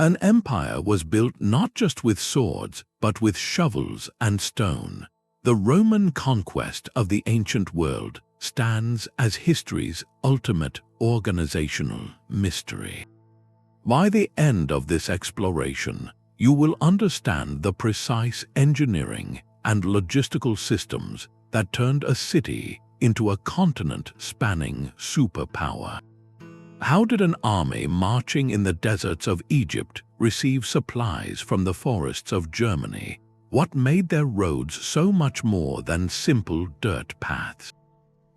An empire was built not just with swords, but with shovels and stone. The Roman conquest of the ancient world stands as history's ultimate organizational mystery. By the end of this exploration, you will understand the precise engineering and logistical systems that turned a city into a continent-spanning superpower. How did an army marching in the deserts of Egypt receive supplies from the forests of Germany? What made their roads so much more than simple dirt paths?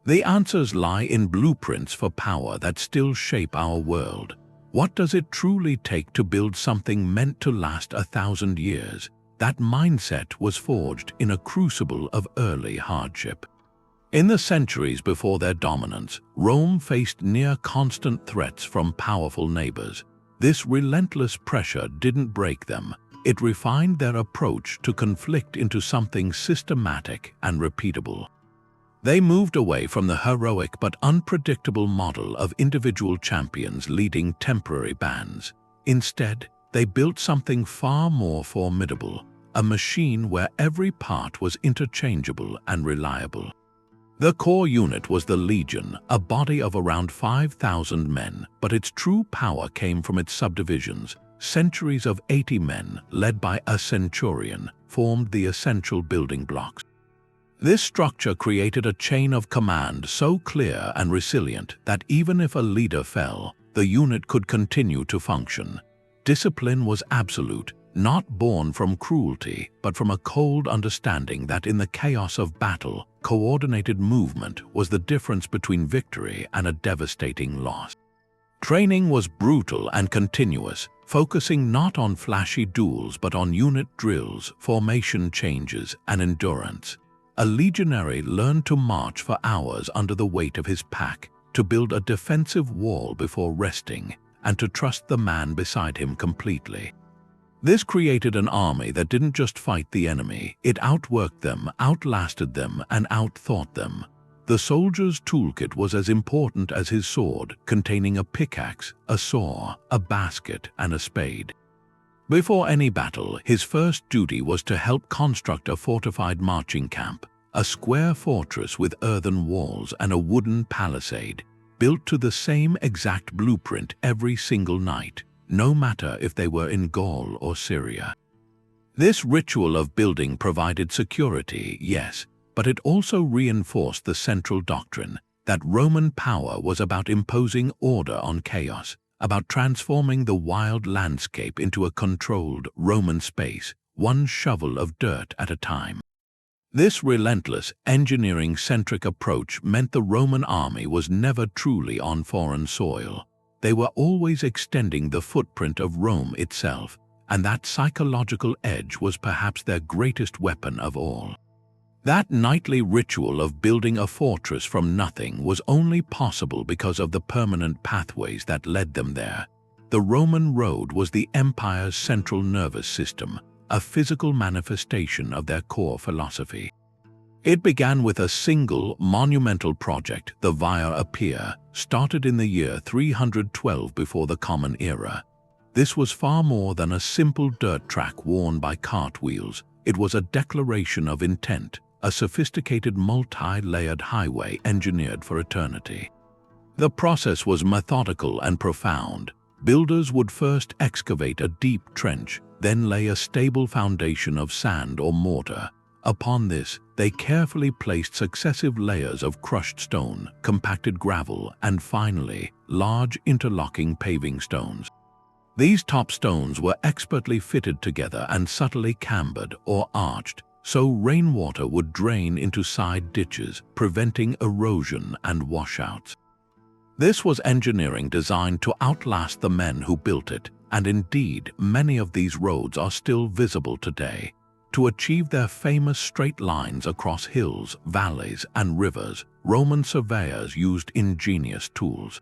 The answers lie in blueprints for power that still shape our world. What does it truly take to build something meant to last 1,000 years? That mindset was forged in a crucible of early hardship. In the centuries before their dominance, Rome faced near-constant threats from powerful neighbors. This relentless pressure didn't break them. It refined their approach to conflict into something systematic and repeatable. They moved away from the heroic but unpredictable model of individual champions leading temporary bands. Instead, they built something far more formidable, a machine where every part was interchangeable and reliable. The core unit was the Legion, a body of around 5,000 men, but its true power came from its subdivisions. Centuries of 80 men, led by a Centurion, formed the essential building blocks. This structure created a chain of command so clear and resilient that even if a leader fell, the unit could continue to function. Discipline was absolute, not born from cruelty, but from a cold understanding that in the chaos of battle, coordinated movement was the difference between victory and a devastating loss. Training was brutal and continuous, focusing not on flashy duels but on unit drills, formation changes, and endurance. A legionary learned to march for hours under the weight of his pack, to build a defensive wall before resting, and to trust the man beside him completely. This created an army that didn't just fight the enemy, it outworked them, outlasted them, and outthought them. The soldier's toolkit was as important as his sword, containing a pickaxe, a saw, a basket, and a spade. Before any battle, his first duty was to help construct a fortified marching camp, a square fortress with earthen walls and a wooden palisade, built to the same exact blueprint every single night, no matter if they were in Gaul or Syria. This ritual of building provided security, yes, but it also reinforced the central doctrine that Roman power was about imposing order on chaos, about transforming the wild landscape into a controlled Roman space, one shovel of dirt at a time. This relentless, engineering-centric approach meant the Roman army was never truly on foreign soil. They were always extending the footprint of Rome itself, and that psychological edge was perhaps their greatest weapon of all. That nightly ritual of building a fortress from nothing was only possible because of the permanent pathways that led them there. The Roman road was the empire's central nervous system, a physical manifestation of their core philosophy. It began with a single, monumental project, the Via Appia, started in the year 312 before the Common Era. This was far more than a simple dirt track worn by cartwheels. It was a declaration of intent, a sophisticated multi-layered highway engineered for eternity. The process was methodical and profound. Builders would first excavate a deep trench, then lay a stable foundation of sand or mortar. Upon this, they carefully placed successive layers of crushed stone, compacted gravel, and finally, large interlocking paving stones. These top stones were expertly fitted together and subtly cambered or arched, so rainwater would drain into side ditches, preventing erosion and washouts. This was engineering designed to outlast the men who built it, and indeed, many of these roads are still visible today. To achieve their famous straight lines across hills, valleys, and rivers, Roman surveyors used ingenious tools.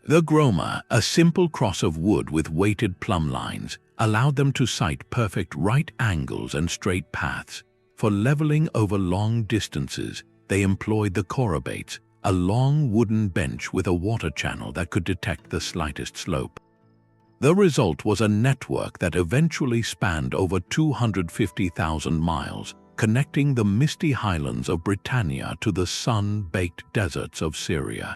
The groma, a simple cross of wood with weighted plumb lines, allowed them to sight perfect right angles and straight paths. For leveling over long distances, they employed the chorobates, a long wooden bench with a water channel that could detect the slightest slope. The result was a network that eventually spanned over 250,000 miles, connecting the misty highlands of Britannia to the sun-baked deserts of Syria.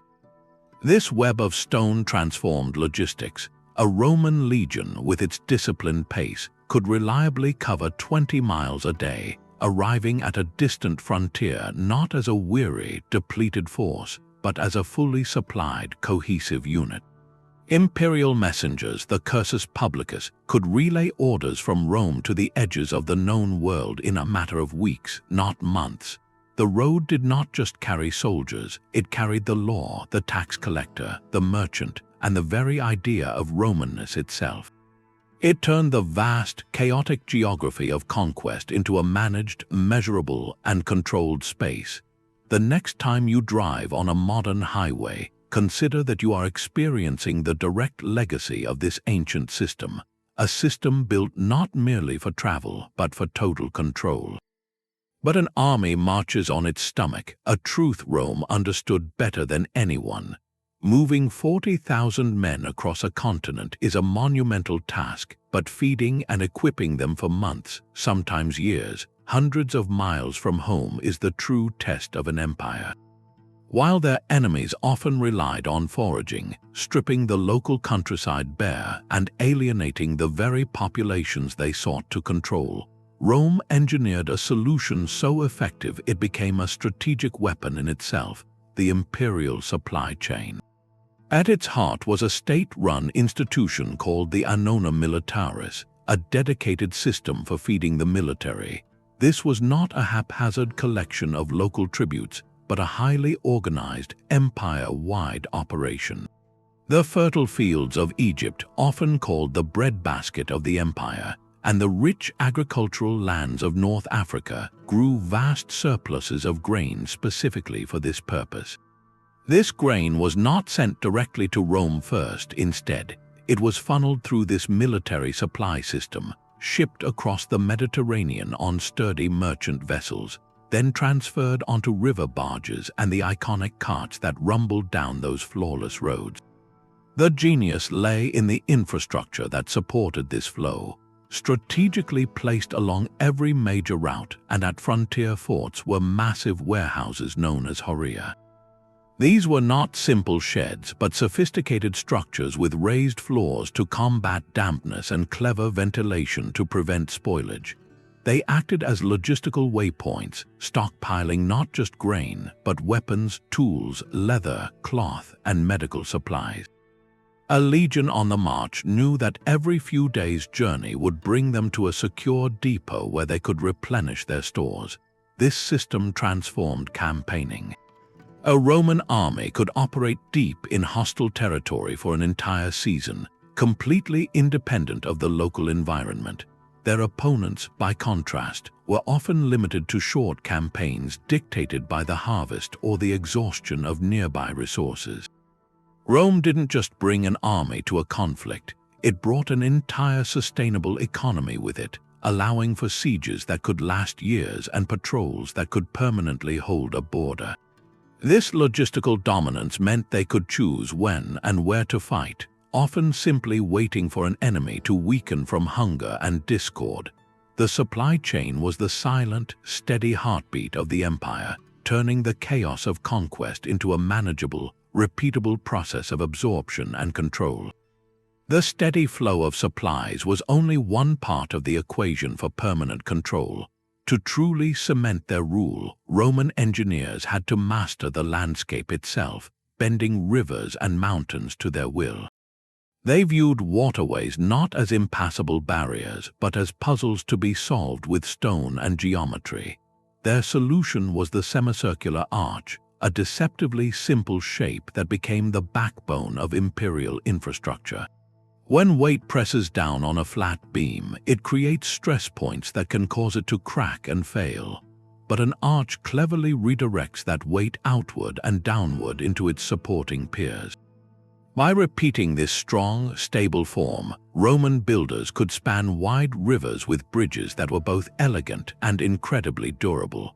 This web of stone transformed logistics. A Roman legion, with its disciplined pace, could reliably cover 20 miles a day, arriving at a distant frontier not as a weary, depleted force, but as a fully supplied, cohesive unit. Imperial messengers, the Cursus Publicus, could relay orders from Rome to the edges of the known world in a matter of weeks, not months. The road did not just carry soldiers, it carried the law, the tax collector, the merchant, and the very idea of Romanness itself. It turned the vast, chaotic geography of conquest into a managed, measurable, and controlled space. The next time you drive on a modern highway, consider that you are experiencing the direct legacy of this ancient system, a system built not merely for travel, but for total control. But an army marches on its stomach, a truth Rome understood better than anyone. Moving 40,000 men across a continent is a monumental task, but feeding and equipping them for months, sometimes years, hundreds of miles from home is the true test of an empire. While their enemies often relied on foraging, stripping the local countryside bare and alienating the very populations they sought to control, Rome engineered a solution so effective it became a strategic weapon in itself, the imperial supply chain. At its heart was a state-run institution called the Annona Militaris, a dedicated system for feeding the military. This was not a haphazard collection of local tributes, but a highly organized, empire-wide operation. The fertile fields of Egypt, often called the breadbasket of the empire, and the rich agricultural lands of North Africa grew vast surpluses of grain specifically for this purpose. This grain was not sent directly to Rome first. Instead, it was funneled through this military supply system, shipped across the Mediterranean on sturdy merchant vessels, then transferred onto river barges and the iconic carts that rumbled down those flawless roads. The genius lay in the infrastructure that supported this flow. Strategically placed along every major route and at frontier forts were massive warehouses known as horia. These were not simple sheds, but sophisticated structures with raised floors to combat dampness and clever ventilation to prevent spoilage. They acted as logistical waypoints, stockpiling not just grain, but weapons, tools, leather, cloth, and medical supplies. A legion on the march knew that every few days' journey would bring them to a secure depot where they could replenish their stores. This system transformed campaigning. A Roman army could operate deep in hostile territory for an entire season, completely independent of the local environment. Their opponents, by contrast, were often limited to short campaigns dictated by the harvest or the exhaustion of nearby resources. Rome didn't just bring an army to a conflict, it brought an entire sustainable economy with it, allowing for sieges that could last years and patrols that could permanently hold a border. This logistical dominance meant they could choose when and where to fight, often simply waiting for an enemy to weaken from hunger and discord. The supply chain was the silent, steady heartbeat of the empire, turning the chaos of conquest into a manageable, repeatable process of absorption and control. The steady flow of supplies was only one part of the equation for permanent control. To truly cement their rule, Roman engineers had to master the landscape itself, bending rivers and mountains to their will. They viewed waterways not as impassable barriers, but as puzzles to be solved with stone and geometry. Their solution was the semicircular arch, a deceptively simple shape that became the backbone of imperial infrastructure. When weight presses down on a flat beam, it creates stress points that can cause it to crack and fail. But an arch cleverly redirects that weight outward and downward into its supporting piers. By repeating this strong, stable form, Roman builders could span wide rivers with bridges that were both elegant and incredibly durable.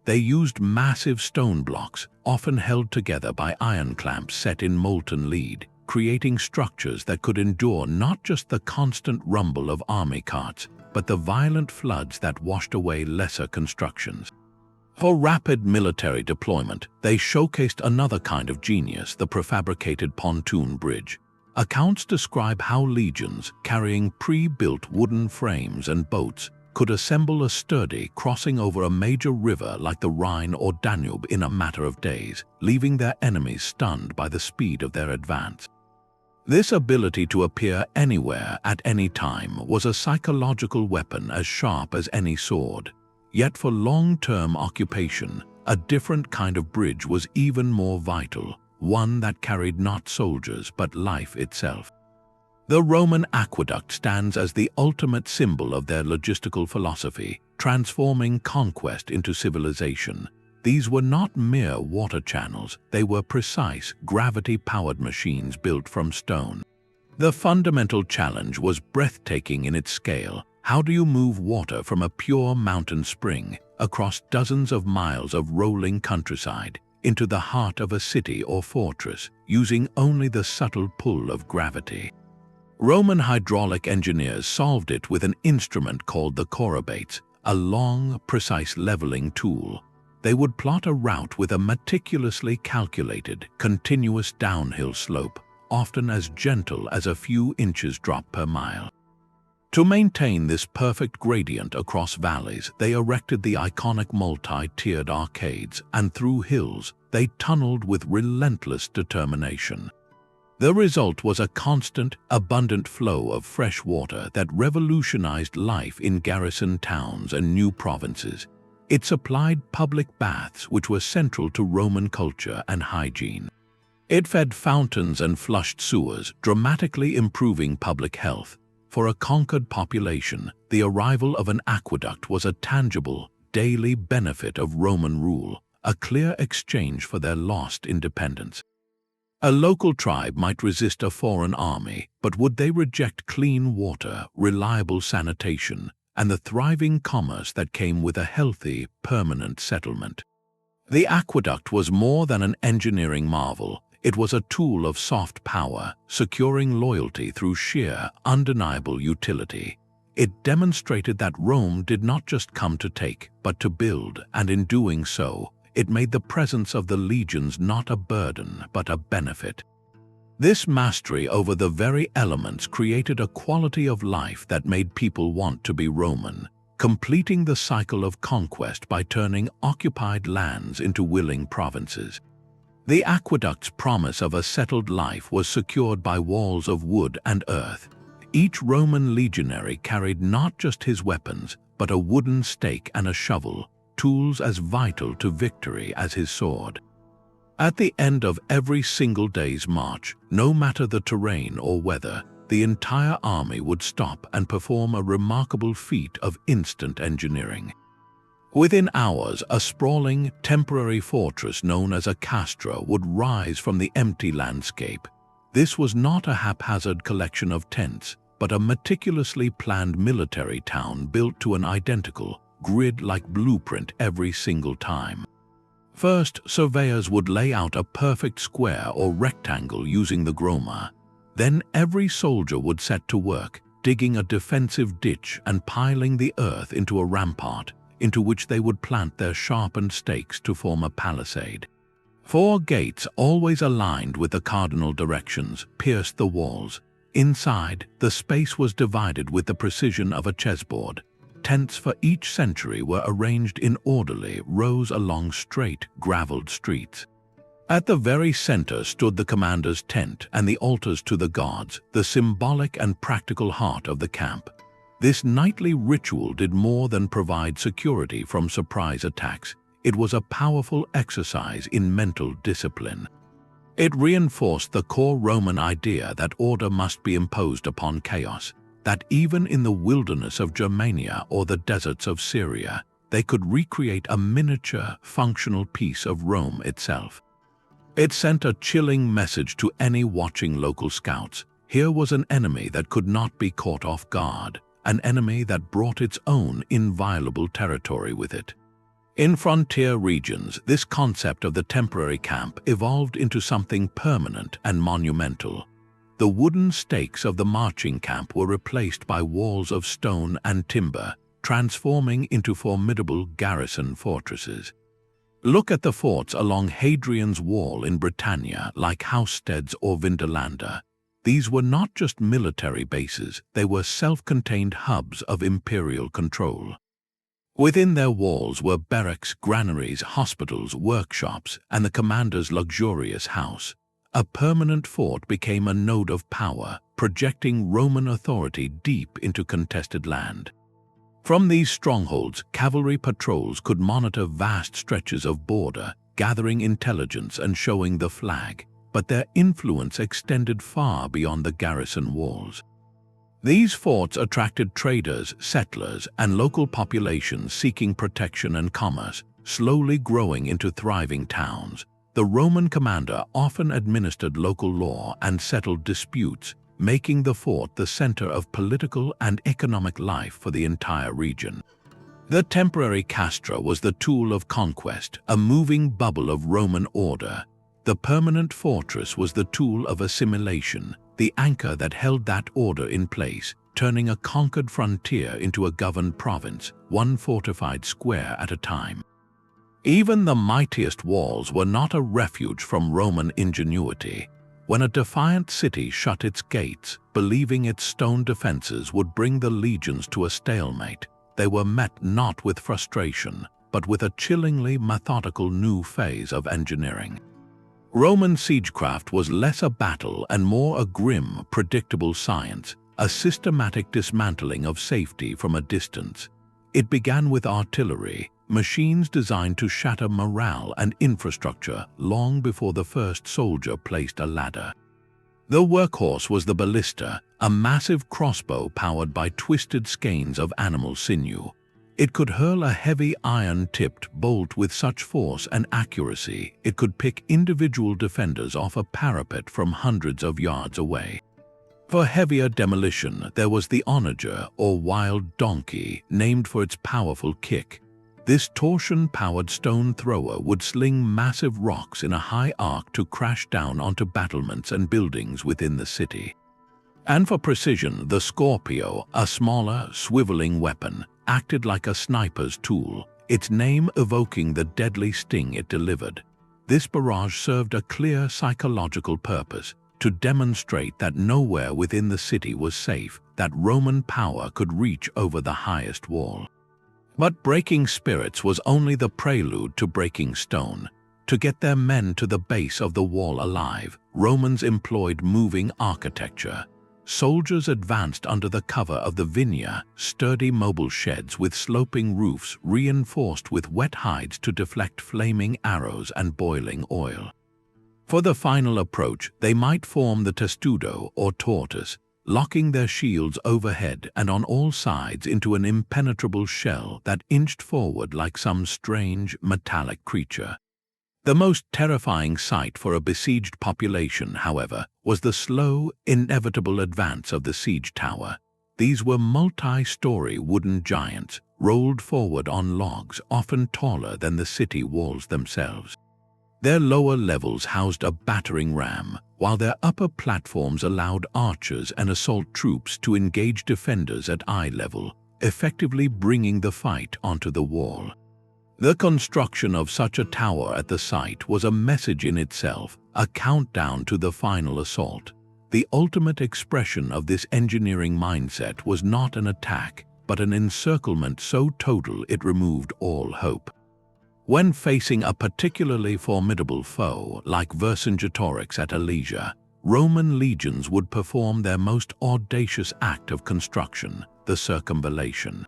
They used massive stone blocks, often held together by iron clamps set in molten lead, creating structures that could endure not just the constant rumble of army carts, but the violent floods that washed away lesser constructions. For rapid military deployment, they showcased another kind of genius, the prefabricated pontoon bridge. Accounts describe how legions, carrying pre-built wooden frames and boats, could assemble a sturdy crossing over a major river like the Rhine or Danube in a matter of days, leaving their enemies stunned by the speed of their advance. This ability to appear anywhere at any time was a psychological weapon as sharp as any sword. Yet for long-term occupation, a different kind of bridge was even more vital, one that carried not soldiers but life itself. The Roman aqueduct stands as the ultimate symbol of their logistical philosophy, transforming conquest into civilization. These were not mere water channels, they were precise, gravity-powered machines built from stone. The fundamental challenge was breathtaking in its scale. How do you move water from a pure mountain spring across dozens of miles of rolling countryside into the heart of a city or fortress using only the subtle pull of gravity? Roman hydraulic engineers solved it with an instrument called the corrubates, a long, precise leveling tool. They would plot a route with a meticulously calculated, continuous downhill slope, often as gentle as a few inches drop per mile. To maintain this perfect gradient across valleys, they erected the iconic multi-tiered arcades, and through hills, they tunneled with relentless determination. The result was a constant, abundant flow of fresh water that revolutionized life in garrison towns and new provinces. It supplied public baths, which were central to Roman culture and hygiene. It fed fountains and flushed sewers, dramatically improving public health. For a conquered population, the arrival of an aqueduct was a tangible, daily benefit of Roman rule, a clear exchange for their lost independence. A local tribe might resist a foreign army, but would they reject clean water, reliable sanitation, and the thriving commerce that came with a healthy, permanent settlement? The aqueduct was more than an engineering marvel. It was a tool of soft power, securing loyalty through sheer, undeniable utility. It demonstrated that Rome did not just come to take, but to build, and in doing so, it made the presence of the legions not a burden, but a benefit. This mastery over the very elements created a quality of life that made people want to be Roman, completing the cycle of conquest by turning occupied lands into willing provinces. The aqueduct's promise of a settled life was secured by walls of wood and earth. Each Roman legionary carried not just his weapons, but a wooden stake and a shovel, tools as vital to victory as his sword. At the end of every single day's march, no matter the terrain or weather, the entire army would stop and perform a remarkable feat of instant engineering. Within hours, a sprawling, temporary fortress known as a castra would rise from the empty landscape. This was not a haphazard collection of tents, but a meticulously planned military town built to an identical, grid-like blueprint every single time. First, surveyors would lay out a perfect square or rectangle using the groma. Then every soldier would set to work, digging a defensive ditch and piling the earth into a rampart, into which they would plant their sharpened stakes to form a palisade. 4 gates, always aligned with the cardinal directions, pierced the walls. Inside, the space was divided with the precision of a chessboard. Tents for each century were arranged in orderly rows along straight, graveled streets. At the very center stood the commander's tent and the altars to the gods, the symbolic and practical heart of the camp. This nightly ritual did more than provide security from surprise attacks. It was a powerful exercise in mental discipline. It reinforced the core Roman idea that order must be imposed upon chaos, that even in the wilderness of Germania or the deserts of Syria, they could recreate a miniature, functional piece of Rome itself. It sent a chilling message to any watching local scouts. Here was an enemy that could not be caught off guard, an enemy that brought its own inviolable territory with it. In frontier regions, this concept of the temporary camp evolved into something permanent and monumental. the wooden stakes of the marching camp were replaced by walls of stone and timber, transforming into formidable garrison fortresses. Look at the forts along Hadrian's Wall in Britannia, like Housesteads or Vindolanda. These were not just military bases, they were self-contained hubs of imperial control. Within their walls were barracks, granaries, hospitals, workshops, and the commander's luxurious house. A permanent fort became a node of power, projecting Roman authority deep into contested land. From these strongholds, cavalry patrols could monitor vast stretches of border, gathering intelligence and showing the flag, but their influence extended far beyond the garrison walls. These forts attracted traders, settlers, and local populations seeking protection and commerce, slowly growing into thriving towns. The Roman commander often administered local law and settled disputes, making the fort the center of political and economic life for the entire region. The temporary castra was the tool of conquest, a moving bubble of Roman order. The permanent fortress was the tool of assimilation, the anchor that held that order in place, turning a conquered frontier into a governed province, one fortified square at a time. Even the mightiest walls were not a refuge from Roman ingenuity. When a defiant city shut its gates, believing its stone defenses would bring the legions to a stalemate, they were met not with frustration, but with a chillingly methodical new phase of engineering. Roman siegecraft was less a battle and more a grim, predictable science, a systematic dismantling of safety from a distance. It began with artillery, machines designed to shatter morale and infrastructure long before the first soldier placed a ladder. The workhorse was the ballista, a massive crossbow powered by twisted skeins of animal sinew. It could hurl a heavy iron-tipped bolt with such force and accuracy it could pick individual defenders off a parapet from hundreds of yards away. For heavier demolition, there was the Onager, or wild donkey, named for its powerful kick. This torsion-powered stone thrower would sling massive rocks in a high arc to crash down onto battlements and buildings within the city. And for precision, the Scorpio, a smaller, swiveling weapon, acted like a sniper's tool, its name evoking the deadly sting it delivered. This barrage served a clear psychological purpose, to demonstrate that nowhere within the city was safe, that Roman power could reach over the highest wall. But breaking spirits was only the prelude to breaking stone. To get their men to the base of the wall alive, Romans employed moving architecture. Soldiers advanced under the cover of the vinea, sturdy mobile sheds with sloping roofs reinforced with wet hides to deflect flaming arrows and boiling oil. For the final approach, they might form the testudo or tortoise, locking their shields overhead and on all sides into an impenetrable shell that inched forward like some strange, metallic creature. The most terrifying sight for a besieged population, however, was the slow, inevitable advance of the siege tower. These were multi-story wooden giants, rolled forward on logs often taller than the city walls themselves. Their lower levels housed a battering ram, while their upper platforms allowed archers and assault troops to engage defenders at eye level, effectively bringing the fight onto the wall. The construction of such a tower at the site was a message in itself, a countdown to the final assault. The ultimate expression of this engineering mindset was not an attack, but an encirclement so total it removed all hope. When facing a particularly formidable foe like Vercingetorix at Alesia, Roman legions would perform their most audacious act of construction, the circumvallation.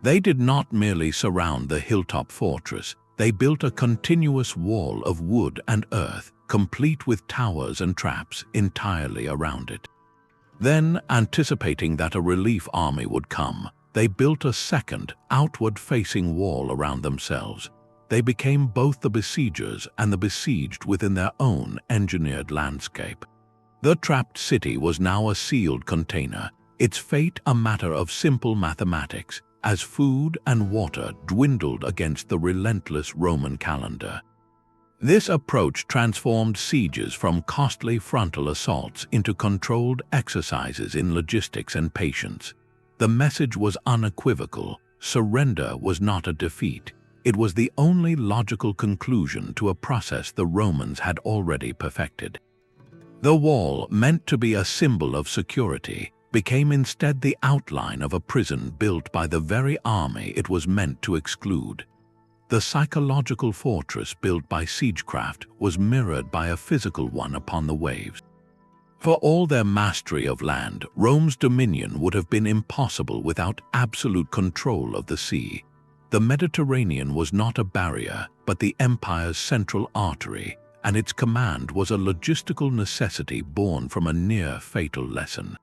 They did not merely surround the hilltop fortress, they built a continuous wall of wood and earth, complete with towers and traps entirely around it. Then, anticipating that a relief army would come, they built a second, outward-facing wall around themselves. They became both the besiegers and the besieged within their own engineered landscape. The trapped city was now a sealed container, its fate a matter of simple mathematics, as food and water dwindled against the relentless Roman calendar. This approach transformed sieges from costly frontal assaults into controlled exercises in logistics and patience. The message was unequivocal: surrender was not a defeat. It was the only logical conclusion to a process the Romans had already perfected. The wall, meant to be a symbol of security, became instead the outline of a prison built by the very army it was meant to exclude. The psychological fortress built by Siegecraft was mirrored by a physical one upon the waves. For all their mastery of land, Rome's dominion would have been impossible without absolute control of the sea. The Mediterranean was not a barrier, but the empire's central artery, and its command was a logistical necessity born from a near-fatal lesson.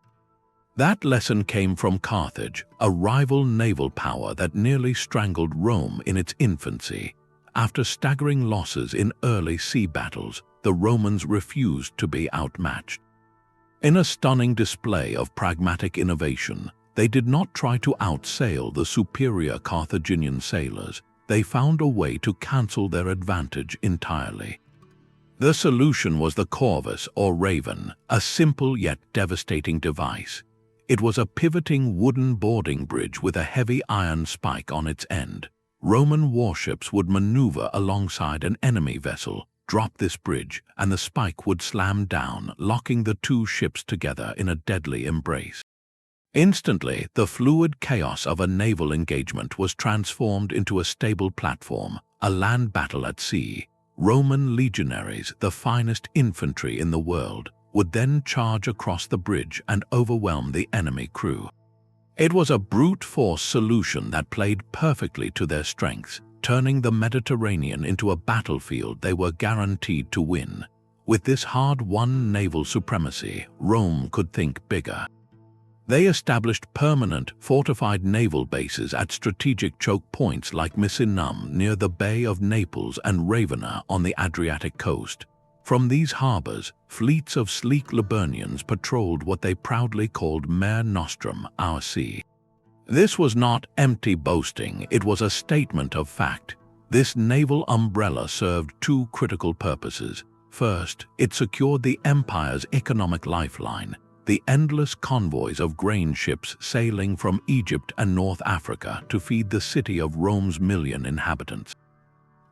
That lesson came from Carthage, a rival naval power that nearly strangled Rome in its infancy. After staggering losses in early sea battles, the Romans refused to be outmatched. In a stunning display of pragmatic innovation, they did not try to outsail the superior Carthaginian sailors. They found a way to cancel their advantage entirely. The solution was the Corvus, or raven, a simple yet devastating device. It was a pivoting wooden boarding bridge with a heavy iron spike on its end. Roman warships would maneuver alongside an enemy vessel, drop this bridge, and the spike would slam down, locking the two ships together in a deadly embrace. Instantly, the fluid chaos of a naval engagement was transformed into a stable platform, a land battle at sea. Roman legionaries, the finest infantry in the world, would then charge across the bridge and overwhelm the enemy crew. It was a brute force solution that played perfectly to their strengths, turning the Mediterranean into a battlefield they were guaranteed to win. With this hard-won naval supremacy, Rome could think bigger. They established permanent, fortified naval bases at strategic choke points like Misenum near the Bay of Naples and Ravenna on the Adriatic coast. From these harbors, fleets of sleek Liburnians patrolled what they proudly called Mare Nostrum, our sea. This was not empty boasting, it was a statement of fact. This naval umbrella served two critical purposes. First, it secured the empire's economic lifeline, the endless convoys of grain ships sailing from Egypt and North Africa to feed the city of Rome's 1 million inhabitants.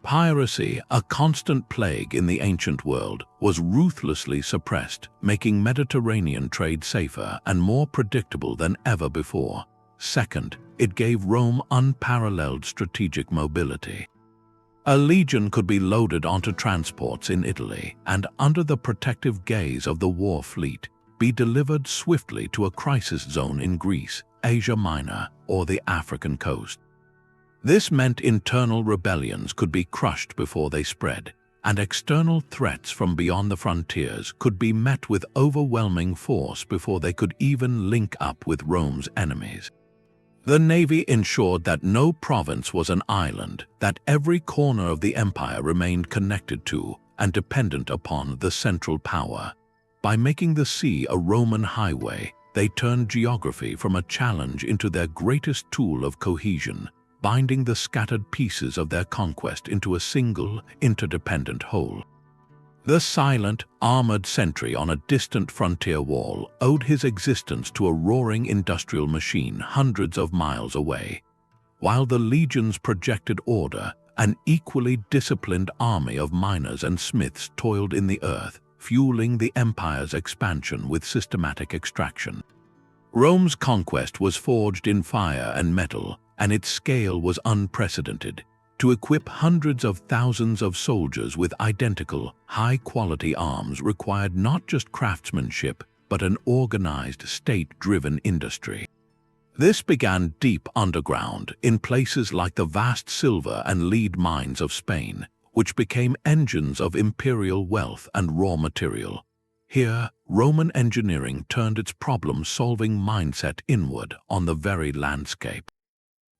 Piracy, a constant plague in the ancient world, was ruthlessly suppressed, making Mediterranean trade safer and more predictable than ever before. Second, it gave Rome unparalleled strategic mobility. A legion could be loaded onto transports in Italy and, under the protective gaze of the war fleet, be delivered swiftly to a crisis zone in Greece, Asia Minor, or the African coast. This meant internal rebellions could be crushed before they spread, and external threats from beyond the frontiers could be met with overwhelming force before they could even link up with Rome's enemies. The navy ensured that no province was an island, that every corner of the empire remained connected to and dependent upon the central power. By making the sea a Roman highway, they turned geography from a challenge into their greatest tool of cohesion, binding the scattered pieces of their conquest into a single, interdependent whole. The silent, armored sentry on a distant frontier wall owed his existence to a roaring industrial machine hundreds of miles away, while the legions projected order. An equally disciplined army of miners and smiths toiled in the earth, fueling the empire's expansion with systematic extraction. Rome's conquest was forged in fire and metal, and its scale was unprecedented. To equip hundreds of thousands of soldiers with identical, high-quality arms required not just craftsmanship, but an organized, state-driven industry. This began deep underground, in places like the vast silver and lead mines of Spain, which became engines of imperial wealth and raw material. Here, Roman engineering turned its problem-solving mindset inward on the very landscape.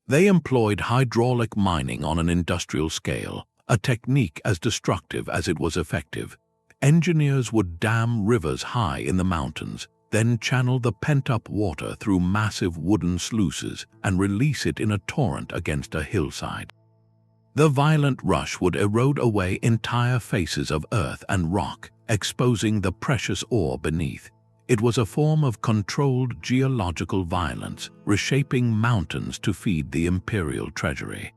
They employed hydraulic mining on an industrial scale, a technique as destructive as it was effective. Engineers would dam rivers high in the mountains, then channel the pent-up water through massive wooden sluices and release it in a torrent against a hillside. The violent rush would erode away entire faces of earth and rock, exposing the precious ore beneath. It was a form of controlled geological violence, reshaping mountains to feed the imperial treasury.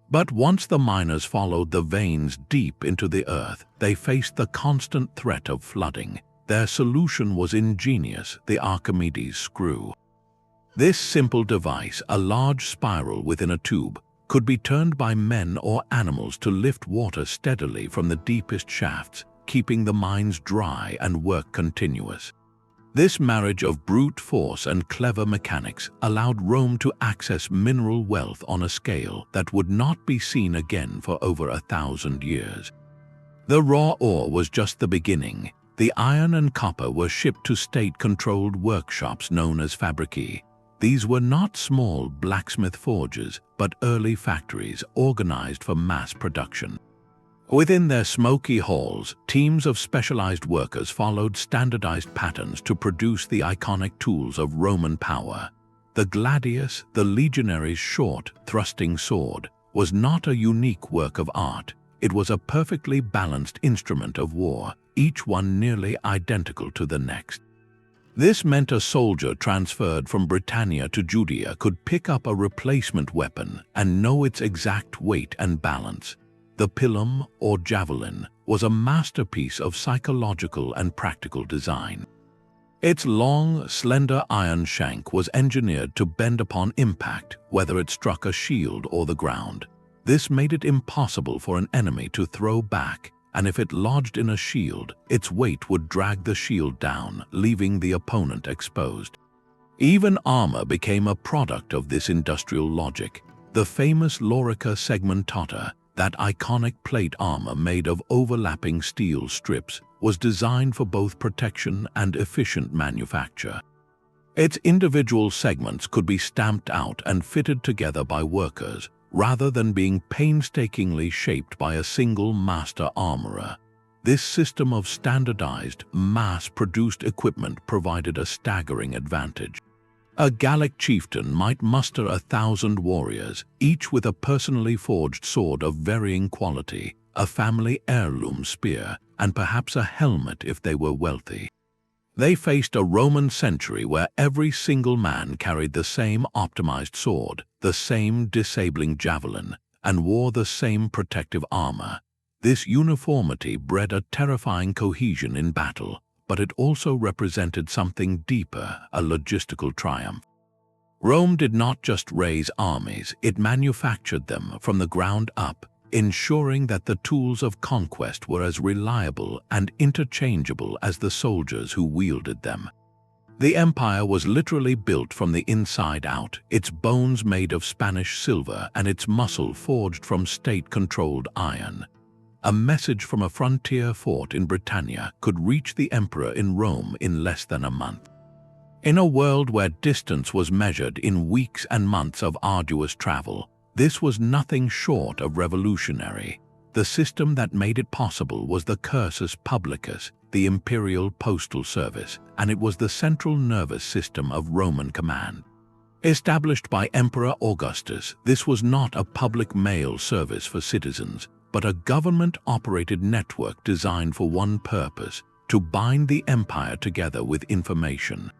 But once the miners followed the veins deep into the earth, they faced the constant threat of flooding. Their solution was ingenious, the Archimedes screw. This simple device, a large spiral within a tube, could be turned by men or animals to lift water steadily from the deepest shafts, keeping the mines dry and work continuous. This marriage of brute force and clever mechanics allowed Rome to access mineral wealth on a scale that would not be seen again for over 1,000 years. The raw ore was just the beginning. The iron and copper were shipped to state-controlled workshops known as fabrici. These were not small blacksmith forges, but early factories organized for mass production. Within their smoky halls, teams of specialized workers followed standardized patterns to produce the iconic tools of Roman power. The gladius, the legionary's short, thrusting sword, was not a unique work of art. It was a perfectly balanced instrument of war, each one nearly identical to the next. This meant a soldier transferred from Britannia to Judea could pick up a replacement weapon and know its exact weight and balance. The pilum, or javelin, was a masterpiece of psychological and practical design. Its long, slender iron shank was engineered to bend upon impact, whether it struck a shield or the ground. This made it impossible for an enemy to throw back, and if it lodged in a shield, its weight would drag the shield down, leaving the opponent exposed. Even armor became a product of this industrial logic. The famous lorica segmentata, that iconic plate armor made of overlapping steel strips, was designed for both protection and efficient manufacture. Its individual segments could be stamped out and fitted together by workers, rather than being painstakingly shaped by a single master armorer. This system of standardized, mass-produced equipment provided a staggering advantage. A Gallic chieftain might muster 1,000 warriors, each with a personally forged sword of varying quality, a family heirloom spear, and perhaps a helmet if they were wealthy. They faced a Roman century where every single man carried the same optimized sword, the same disabling javelin, and wore the same protective armor. This uniformity bred a terrifying cohesion in battle, but it also represented something deeper, a logistical triumph. Rome did not just raise armies, it manufactured them from the ground up, ensuring that the tools of conquest were as reliable and interchangeable as the soldiers who wielded them. The empire was literally built from the inside out, its bones made of Spanish silver and its muscle forged from state-controlled iron. A message from a frontier fort in Britannia could reach the emperor in Rome in less than a month. In a world where distance was measured in weeks and months of arduous travel, this was nothing short of revolutionary. The system that made it possible was the Cursus Publicus, the Imperial postal service, and it was the central nervous system of Roman command. Established by Emperor Augustus, this was not a public mail service for citizens, but a government-operated network designed for one purpose: to bind the empire together with information.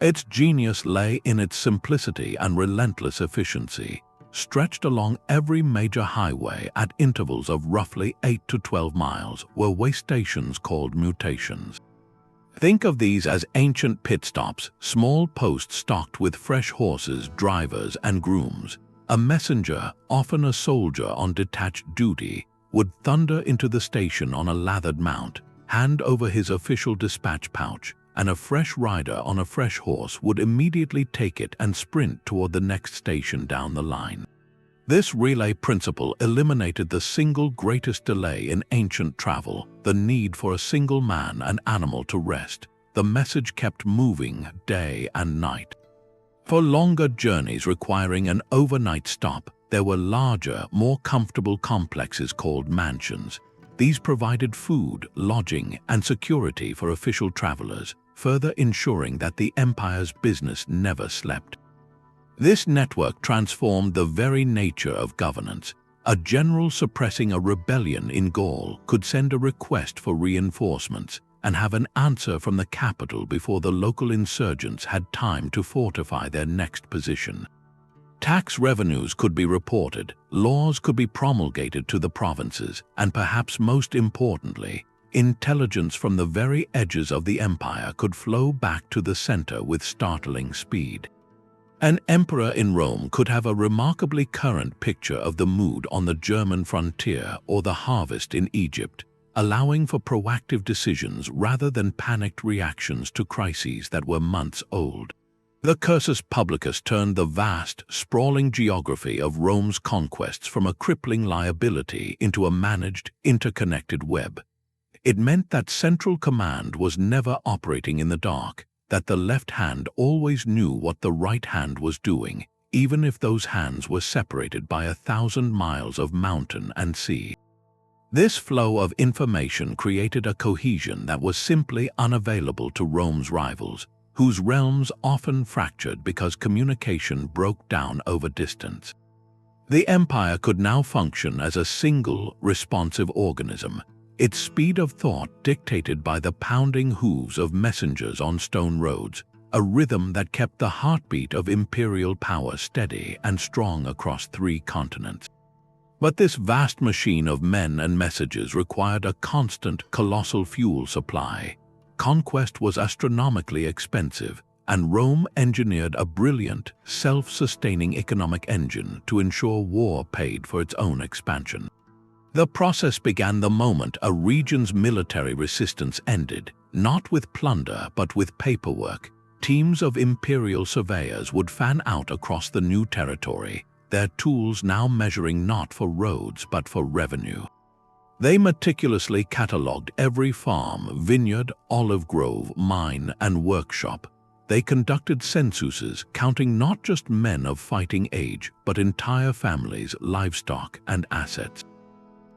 Its genius lay in its simplicity and relentless efficiency. Stretched along every major highway at intervals of roughly 8 to 12 miles were way stations called mutations. Think of these as ancient pit stops, small posts stocked with fresh horses, drivers, and grooms. A messenger, often a soldier on detached duty, would thunder into the station on a lathered mount, hand over his official dispatch pouch, and a fresh rider on a fresh horse would immediately take it and sprint toward the next station down the line. This relay principle eliminated the single greatest delay in ancient travel, the need for a single man and animal to rest. The message kept moving day and night. For longer journeys requiring an overnight stop, there were larger, more comfortable complexes called mansions. These provided food, lodging, and security for official travelers, further ensuring that the empire's business never slept. This network transformed the very nature of governance. A general suppressing a rebellion in Gaul could send a request for reinforcements and have an answer from the capital before the local insurgents had time to fortify their next position. Tax revenues could be reported, laws could be promulgated to the provinces, and perhaps most importantly, intelligence from the very edges of the empire could flow back to the center with startling speed. An emperor in Rome could have a remarkably current picture of the mood on the German frontier or the harvest in Egypt, allowing for proactive decisions rather than panicked reactions to crises that were months old. The Cursus Publicus turned the vast, sprawling geography of Rome's conquests from a crippling liability into a managed, interconnected web. It meant that central command was never operating in the dark, that the left hand always knew what the right hand was doing, even if those hands were separated by 1,000 miles of mountain and sea. This flow of information created a cohesion that was simply unavailable to Rome's rivals, whose realms often fractured because communication broke down over distance. The empire could now function as a single, responsive organism, its speed of thought dictated by the pounding hooves of messengers on stone roads, a rhythm that kept the heartbeat of imperial power steady and strong across 3 continents. But this vast machine of men and messages required a constant, colossal fuel supply. Conquest was astronomically expensive, and Rome engineered a brilliant, self-sustaining economic engine to ensure war paid for its own expansion. The process began the moment a region's military resistance ended, not with plunder but with paperwork. Teams of imperial surveyors would fan out across the new territory, their tools now measuring not for roads but for revenue. They meticulously catalogued every farm, vineyard, olive grove, mine, and workshop. They conducted censuses, counting not just men of fighting age, but entire families, livestock, and assets.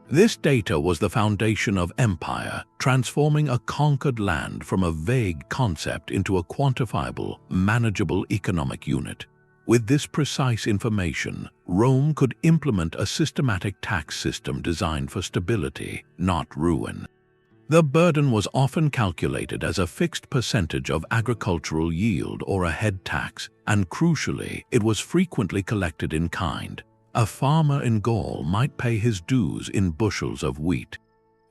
This data was the foundation of empire, transforming a conquered land from a vague concept into a quantifiable, manageable economic unit. With this precise information, Rome could implement a systematic tax system designed for stability, not ruin. The burden was often calculated as a fixed percentage of agricultural yield or a head tax, and crucially, it was frequently collected in kind. A farmer in Gaul might pay his dues in bushels of wheat.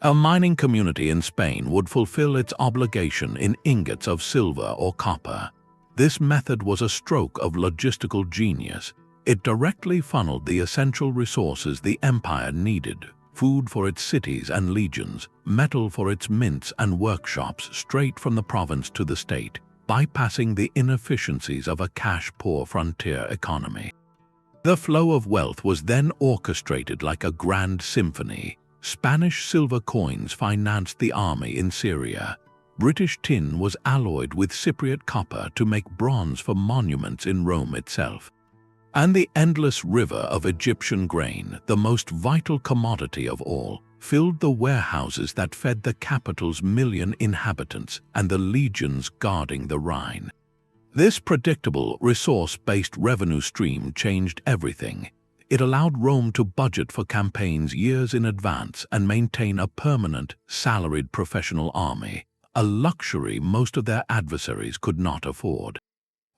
A mining community in Spain would fulfill its obligation in ingots of silver or copper. This method was a stroke of logistical genius. It directly funneled the essential resources the empire needed, food for its cities and legions, metal for its mints and workshops, straight from the province to the state, bypassing the inefficiencies of a cash-poor frontier economy. The flow of wealth was then orchestrated like a grand symphony. Spanish silver coins financed the army in Syria. British tin was alloyed with Cypriot copper to make bronze for monuments in Rome itself. And the endless river of Egyptian grain, the most vital commodity of all, filled the warehouses that fed the capital's million inhabitants and the legions guarding the Rhine. This predictable, resource-based revenue stream changed everything. It allowed Rome to budget for campaigns years in advance and maintain a permanent, salaried professional army, a luxury most of their adversaries could not afford.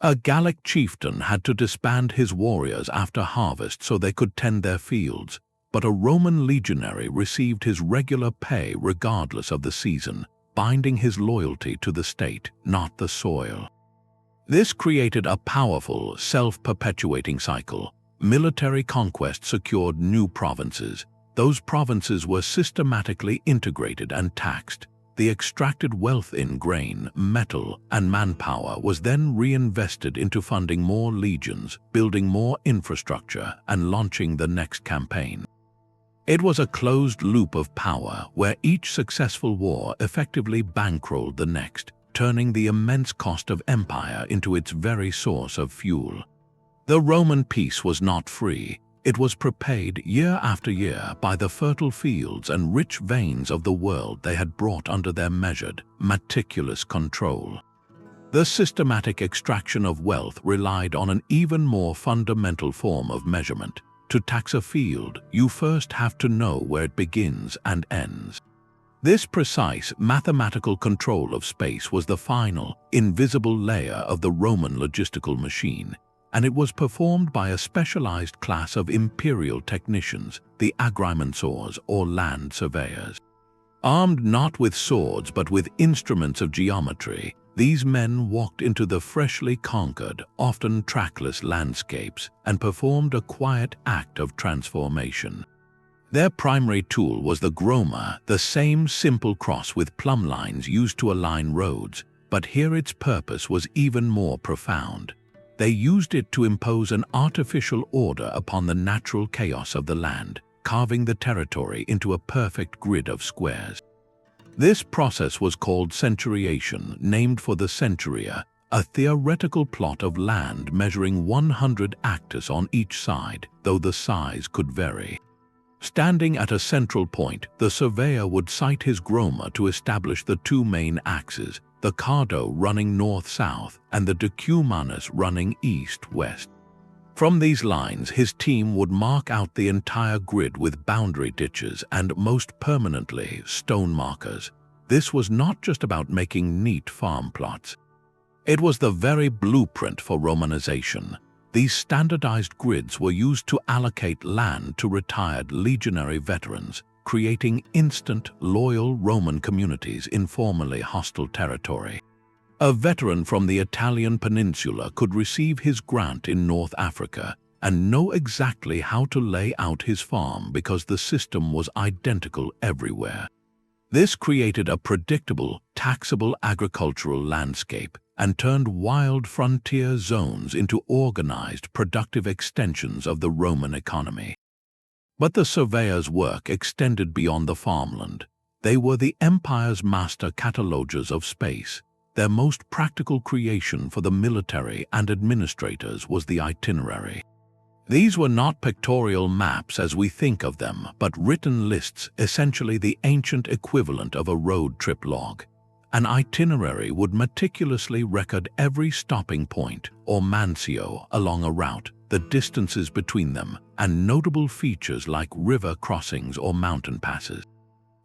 A Gallic chieftain had to disband his warriors after harvest so they could tend their fields, but a Roman legionary received his regular pay regardless of the season, binding his loyalty to the state, not the soil. This created a powerful, self-perpetuating cycle. Military conquest secured new provinces. Those provinces were systematically integrated and taxed. The extracted wealth in grain, metal, and manpower was then reinvested into funding more legions, building more infrastructure, and launching the next campaign. It was a closed loop of power where each successful war effectively bankrolled the next, turning the immense cost of empire into its very source of fuel. The Roman peace was not free. It was prepaid year after year by the fertile fields and rich veins of the world they had brought under their measured, meticulous control. The systematic extraction of wealth relied on an even more fundamental form of measurement, To tax a field, you first have to know where it begins and ends. This precise mathematical control of space was the final, invisible layer of the Roman logistical machine, and it was performed by a specialized class of imperial technicians, the agrimensors or land surveyors. Armed not with swords but with instruments of geometry, these men walked into the freshly conquered, often trackless landscapes and performed a quiet act of transformation. Their primary tool was the groma, the same simple cross with plumb lines used to align roads, but here its purpose was even more profound. They used it to impose an artificial order upon the natural chaos of the land, carving the territory into a perfect grid of squares. This process was called Centuriation, named for the centuria, a theoretical plot of land measuring 100 acres on each side, though the size could vary. Standing at a central point, the surveyor would sight his groma to establish the two main axes, the cardo running north-south and the decumanus running east-west. From these lines, his team would mark out the entire grid with boundary ditches and, most permanently, stone markers. This was not just about making neat farm plots. It was the very blueprint for Romanization. These standardized grids were used to allocate land to retired legionary veterans, creating instant, loyal Roman communities in formerly hostile territory. A veteran from the Italian peninsula could receive his grant in North Africa and know exactly how to lay out his farm because the system was identical everywhere. This created a predictable, taxable agricultural landscape and turned wild frontier zones into organized, productive extensions of the Roman economy. But the surveyors' work extended beyond the farmland. They were the empire's master catalogers of space. Their most practical creation for the military and administrators was the itinerary. These were not pictorial maps as we think of them, but written lists, essentially the ancient equivalent of a road trip log. An itinerary would meticulously record every stopping point, or mansio, along a route, the distances between them, and notable features like river crossings or mountain passes.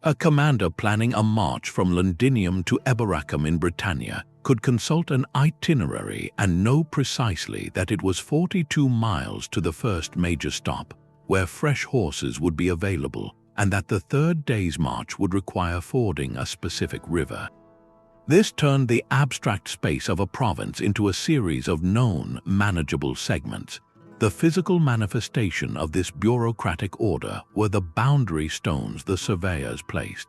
A commander planning a march from Londinium to Eboracum in Britannia could consult an itinerary and know precisely that it was 42 miles to the first major stop, where fresh horses would be available, and that the third day's march would require fording a specific river. This turned the abstract space of a province into a series of known, manageable segments. The physical manifestation of this bureaucratic order were the boundary stones the surveyors placed.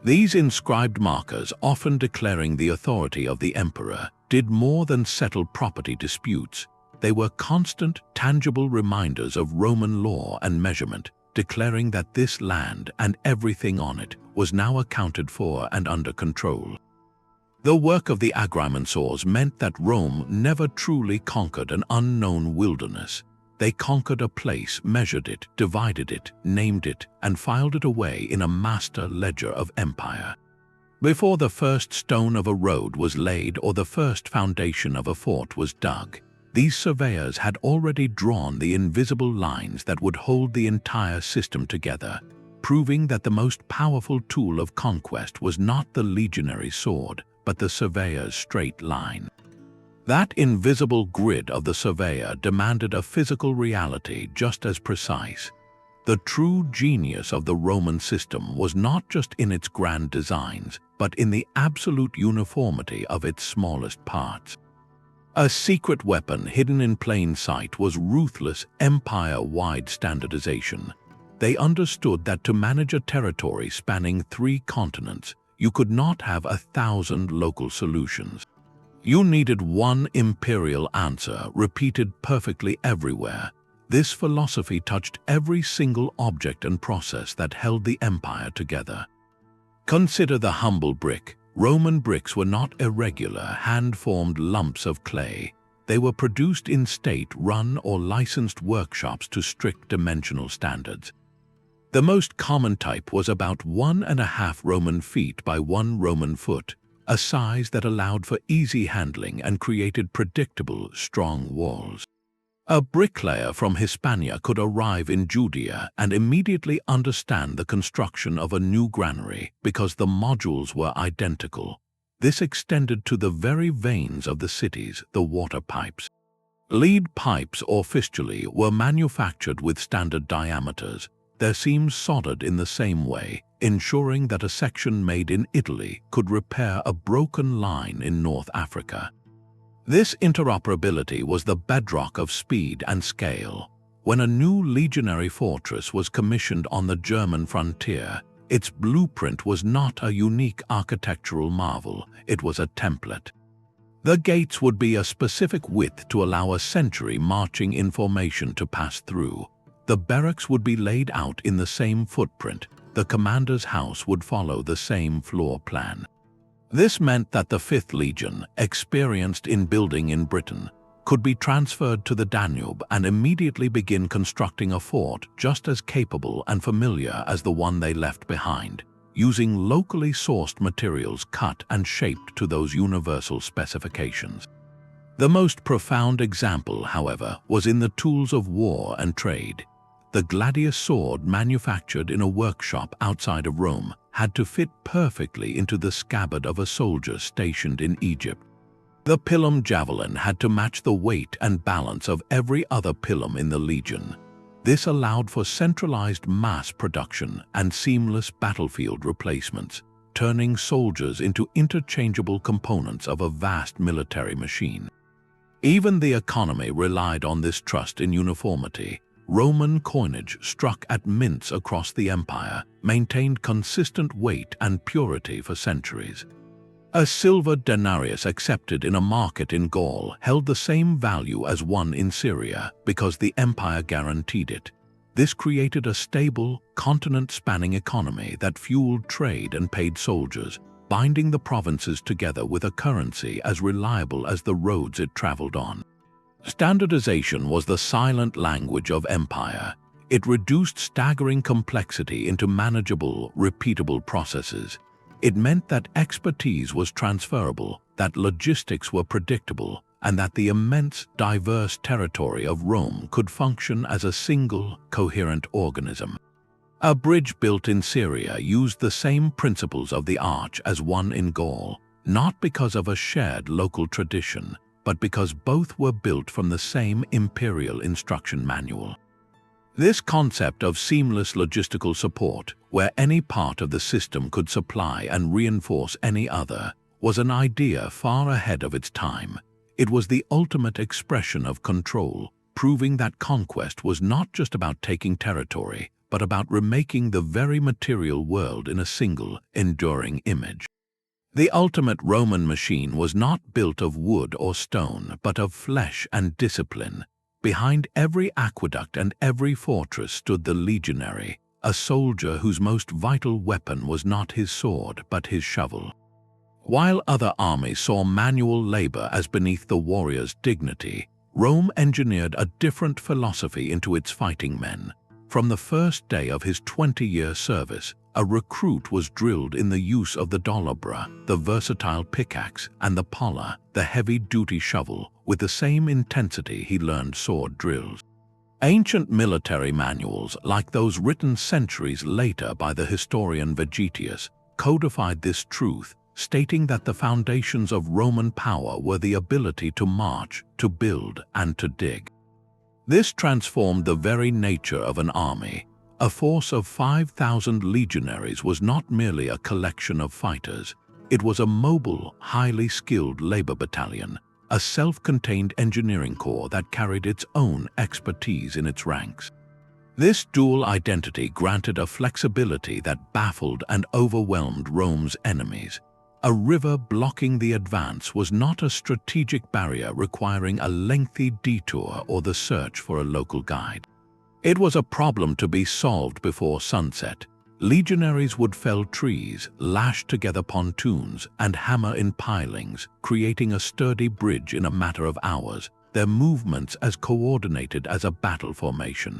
These inscribed markers, often declaring the authority of the emperor, did more than settle property disputes. They were constant, tangible reminders of Roman law and measurement, declaring that this land and everything on it was now accounted for and under control. The work of the agrimensors meant that Rome never truly conquered an unknown wilderness. They conquered a place, measured it, divided it, named it, and filed it away in a master ledger of empire. Before the first stone of a road was laid or the first foundation of a fort was dug, these surveyors had already drawn the invisible lines that would hold the entire system together, proving that the most powerful tool of conquest was not the legionary sword, but the surveyor's straight line. That invisible grid of the surveyor demanded a physical reality just as precise. The true genius of the Roman system was not just in its grand designs, but in the absolute uniformity of its smallest parts. A secret weapon hidden in plain sight was ruthless, empire-wide standardization. They understood that to manage a territory spanning 3 continents, you could not have 1,000 local solutions. You needed one imperial answer repeated perfectly everywhere. This philosophy touched every single object and process that held the empire together. Consider the humble brick. Roman bricks were not irregular, hand-formed lumps of clay. They were produced in state-run or licensed workshops to strict dimensional standards. The most common type was about 1.5 Roman feet by 1 Roman foot, a size that allowed for easy handling and created predictable, strong walls. A bricklayer from Hispania could arrive in Judea and immediately understand the construction of a new granary because the modules were identical. This extended to the very veins of the cities, the water pipes. Lead pipes or fistulae were manufactured with standard diameters, their seams soldered in the same way, ensuring that a section made in Italy could repair a broken line in North Africa. This interoperability was the bedrock of speed and scale. When a new legionary fortress was commissioned on the German frontier, its blueprint was not a unique architectural marvel, it was a template. The gates would be a specific width to allow a century marching in formation to pass through. The barracks would be laid out in the same footprint. The commander's house would follow the same floor plan. This meant that the 5th Legion, experienced in building in Britain, could be transferred to the Danube and immediately begin constructing a fort just as capable and familiar as the one they left behind, using locally sourced materials cut and shaped to those universal specifications. The most profound example, however, was in the tools of war and trade. The gladius sword manufactured in a workshop outside of Rome had to fit perfectly into the scabbard of a soldier stationed in Egypt. The pilum javelin had to match the weight and balance of every other pilum in the legion. This allowed for centralized mass production and seamless battlefield replacements, turning soldiers into interchangeable components of a vast military machine. Even the economy relied on this trust in uniformity. Roman coinage struck at mints across the empire maintained consistent weight and purity for centuries. A silver denarius accepted in a market in Gaul held the same value as one in Syria because the empire guaranteed it. This created a stable, continent-spanning economy that fueled trade and paid soldiers, binding the provinces together with a currency as reliable as the roads it traveled on. Standardization was the silent language of empire. It reduced staggering complexity into manageable, repeatable processes. It meant that expertise was transferable, that logistics were predictable, and that the immense, diverse territory of Rome could function as a single, coherent organism. A bridge built in Syria used the same principles of the arch as one in Gaul, not because of a shared local tradition, but because both were built from the same imperial instruction manual. This concept of seamless logistical support, where any part of the system could supply and reinforce any other, was an idea far ahead of its time. It was the ultimate expression of control, proving that conquest was not just about taking territory, but about remaking the very material world in a single, enduring image. The ultimate Roman machine was not built of wood or stone, but of flesh and discipline. Behind every aqueduct and every fortress stood the legionary, a soldier whose most vital weapon was not his sword, but his shovel. While other armies saw manual labor as beneath the warrior's dignity, Rome engineered a different philosophy into its fighting men. From the first day of his 20-year service, a recruit was drilled in the use of the dolabra, the versatile pickaxe, and the polla, the heavy-duty shovel, with the same intensity he learned sword drills. Ancient military manuals, like those written centuries later by the historian Vegetius, codified this truth, stating that the foundations of Roman power were the ability to march, to build, and to dig. This transformed the very nature of an army. A force of 5,000 legionaries was not merely a collection of fighters. It was a mobile, highly skilled labor battalion, a self-contained engineering corps that carried its own expertise in its ranks. This dual identity granted a flexibility that baffled and overwhelmed Rome's enemies. A river blocking the advance was not a strategic barrier requiring a lengthy detour or the search for a local guide. It was a problem to be solved before sunset. Legionaries would fell trees, lash together pontoons, and hammer in pilings, creating a sturdy bridge in a matter of hours, their movements as coordinated as a battle formation.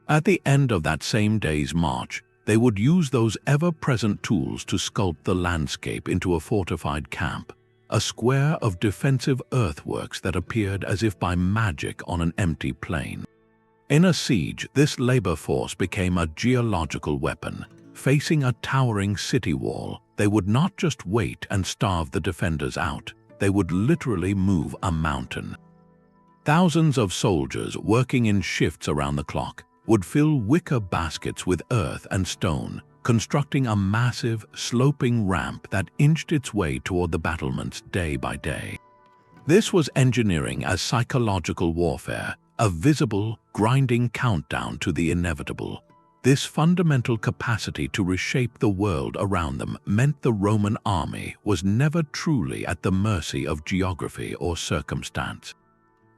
At the end of that same day's march, they would use those ever-present tools to sculpt the landscape into a fortified camp, a square of defensive earthworks that appeared as if by magic on an empty plain. In a siege, this labor force became a geological weapon. Facing a towering city wall, they would not just wait and starve the defenders out, they would literally move a mountain. Thousands of soldiers working in shifts around the clock would fill wicker baskets with earth and stone, constructing a massive, sloping ramp that inched its way toward the battlements day by day. This was engineering as psychological warfare, a visible, grinding countdown to the inevitable. This fundamental capacity to reshape the world around them meant the Roman army was never truly at the mercy of geography or circumstance.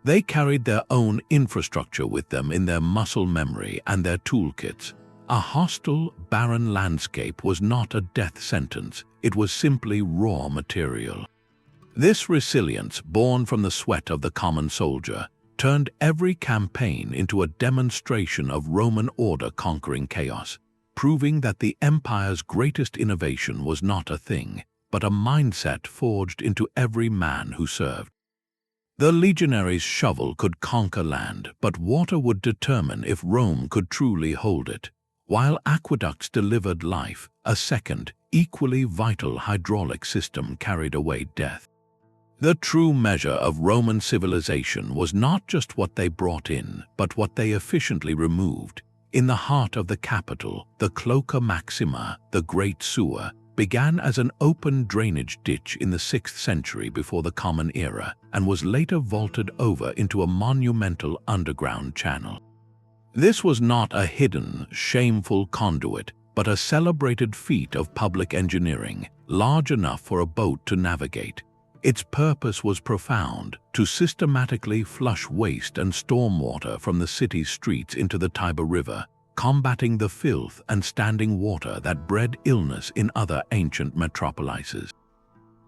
They carried their own infrastructure with them in their muscle memory and their toolkits. A hostile, barren landscape was not a death sentence, it was simply raw material. This resilience, born from the sweat of the common soldier, turned every campaign into a demonstration of Roman order conquering chaos, proving that the empire's greatest innovation was not a thing, but a mindset forged into every man who served. The legionary's shovel could conquer land, but water would determine if Rome could truly hold it. While aqueducts delivered life, a second, equally vital hydraulic system carried away death. The true measure of Roman civilization was not just what they brought in, but what they efficiently removed. In the heart of the capital, the Cloaca Maxima, the Great Sewer, began as an open drainage ditch in the 6th century before the Common Era and was later vaulted over into a monumental underground channel. This was not a hidden, shameful conduit, but a celebrated feat of public engineering, large enough for a boat to navigate. Its purpose was profound, to systematically flush waste and stormwater from the city's streets into the Tiber River, combating the filth and standing water that bred illness in other ancient metropolises.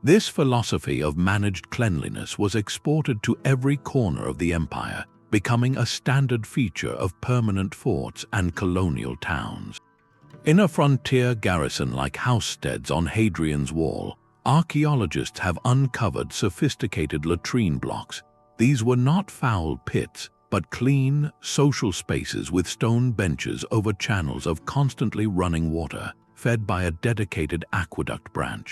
This philosophy of managed cleanliness was exported to every corner of the empire, becoming a standard feature of permanent forts and colonial towns. In a frontier garrison like Housesteads on Hadrian's Wall, archaeologists have uncovered sophisticated latrine blocks. These were not foul pits, but clean, social spaces with stone benches over channels of constantly running water, fed by a dedicated aqueduct branch.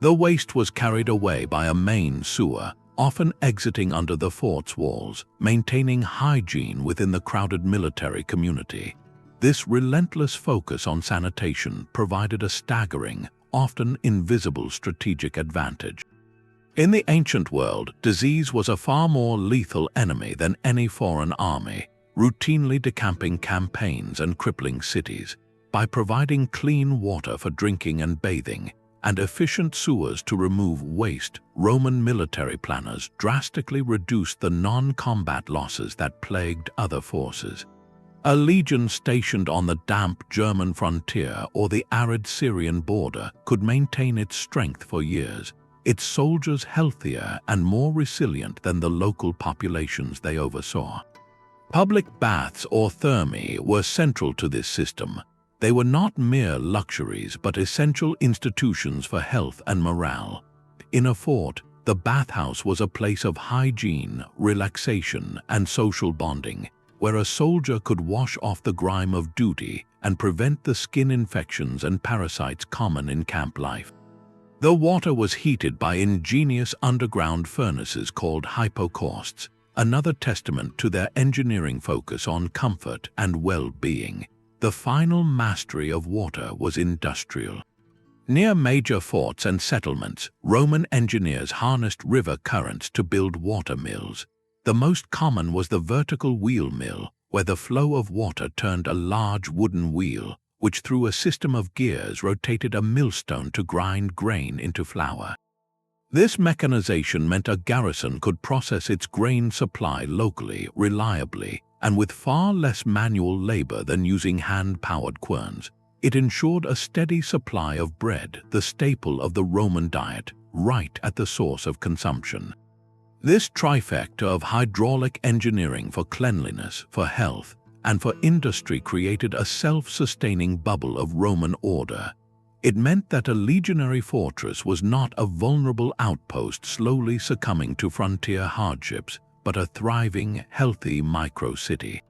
The waste was carried away by a main sewer, often exiting under the fort's walls, maintaining hygiene within the crowded military community. This relentless focus on sanitation provided a staggering, often invisible strategic advantage. In the ancient world, disease was a far more lethal enemy than any foreign army, routinely decamping campaigns and crippling cities. By providing clean water for drinking and bathing, and efficient sewers to remove waste, Roman military planners drastically reduced the non-combat losses that plagued other forces. A legion stationed on the damp German frontier or the arid Syrian border could maintain its strength for years, its soldiers healthier and more resilient than the local populations they oversaw. Public baths or thermae were central to this system. They were not mere luxuries but essential institutions for health and morale. In a fort, the bathhouse was a place of hygiene, relaxation, and social bonding, where a soldier could wash off the grime of duty and prevent the skin infections and parasites common in camp life. The water was heated by ingenious underground furnaces called hypocausts, another testament to their engineering focus on comfort and well-being. The final mastery of water was industrial. Near major forts and settlements, Roman engineers harnessed river currents to build water mills. The most common was the vertical wheel mill, where the flow of water turned a large wooden wheel, which through a system of gears rotated a millstone to grind grain into flour. This mechanization meant a garrison could process its grain supply locally, reliably, and with far less manual labor than using hand-powered querns. It ensured a steady supply of bread, the staple of the Roman diet, right at the source of consumption. This trifecta of hydraulic engineering for cleanliness, for health, and for industry created a self-sustaining bubble of Roman order. It meant that a legionary fortress was not a vulnerable outpost slowly succumbing to frontier hardships, but a thriving, healthy micro-city.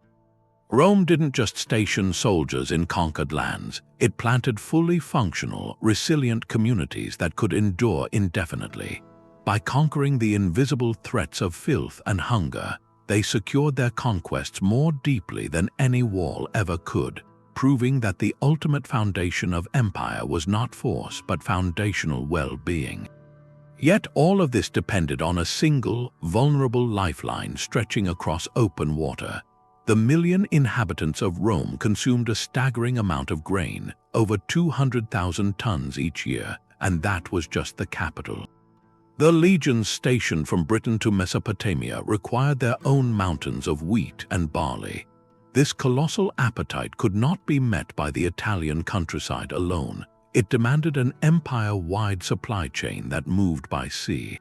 Rome didn't just station soldiers in conquered lands, it planted fully functional, resilient communities that could endure indefinitely. By conquering the invisible threats of filth and hunger, they secured their conquests more deeply than any wall ever could, proving that the ultimate foundation of empire was not force but foundational well-being. Yet all of this depended on a single, vulnerable lifeline stretching across open water. The million inhabitants of Rome consumed a staggering amount of grain, over 200,000 tons each year, and that was just the capital. The legions stationed from Britain to Mesopotamia required their own mountains of wheat and barley. This colossal appetite could not be met by the Italian countryside alone. It demanded an empire-wide supply chain that moved by sea.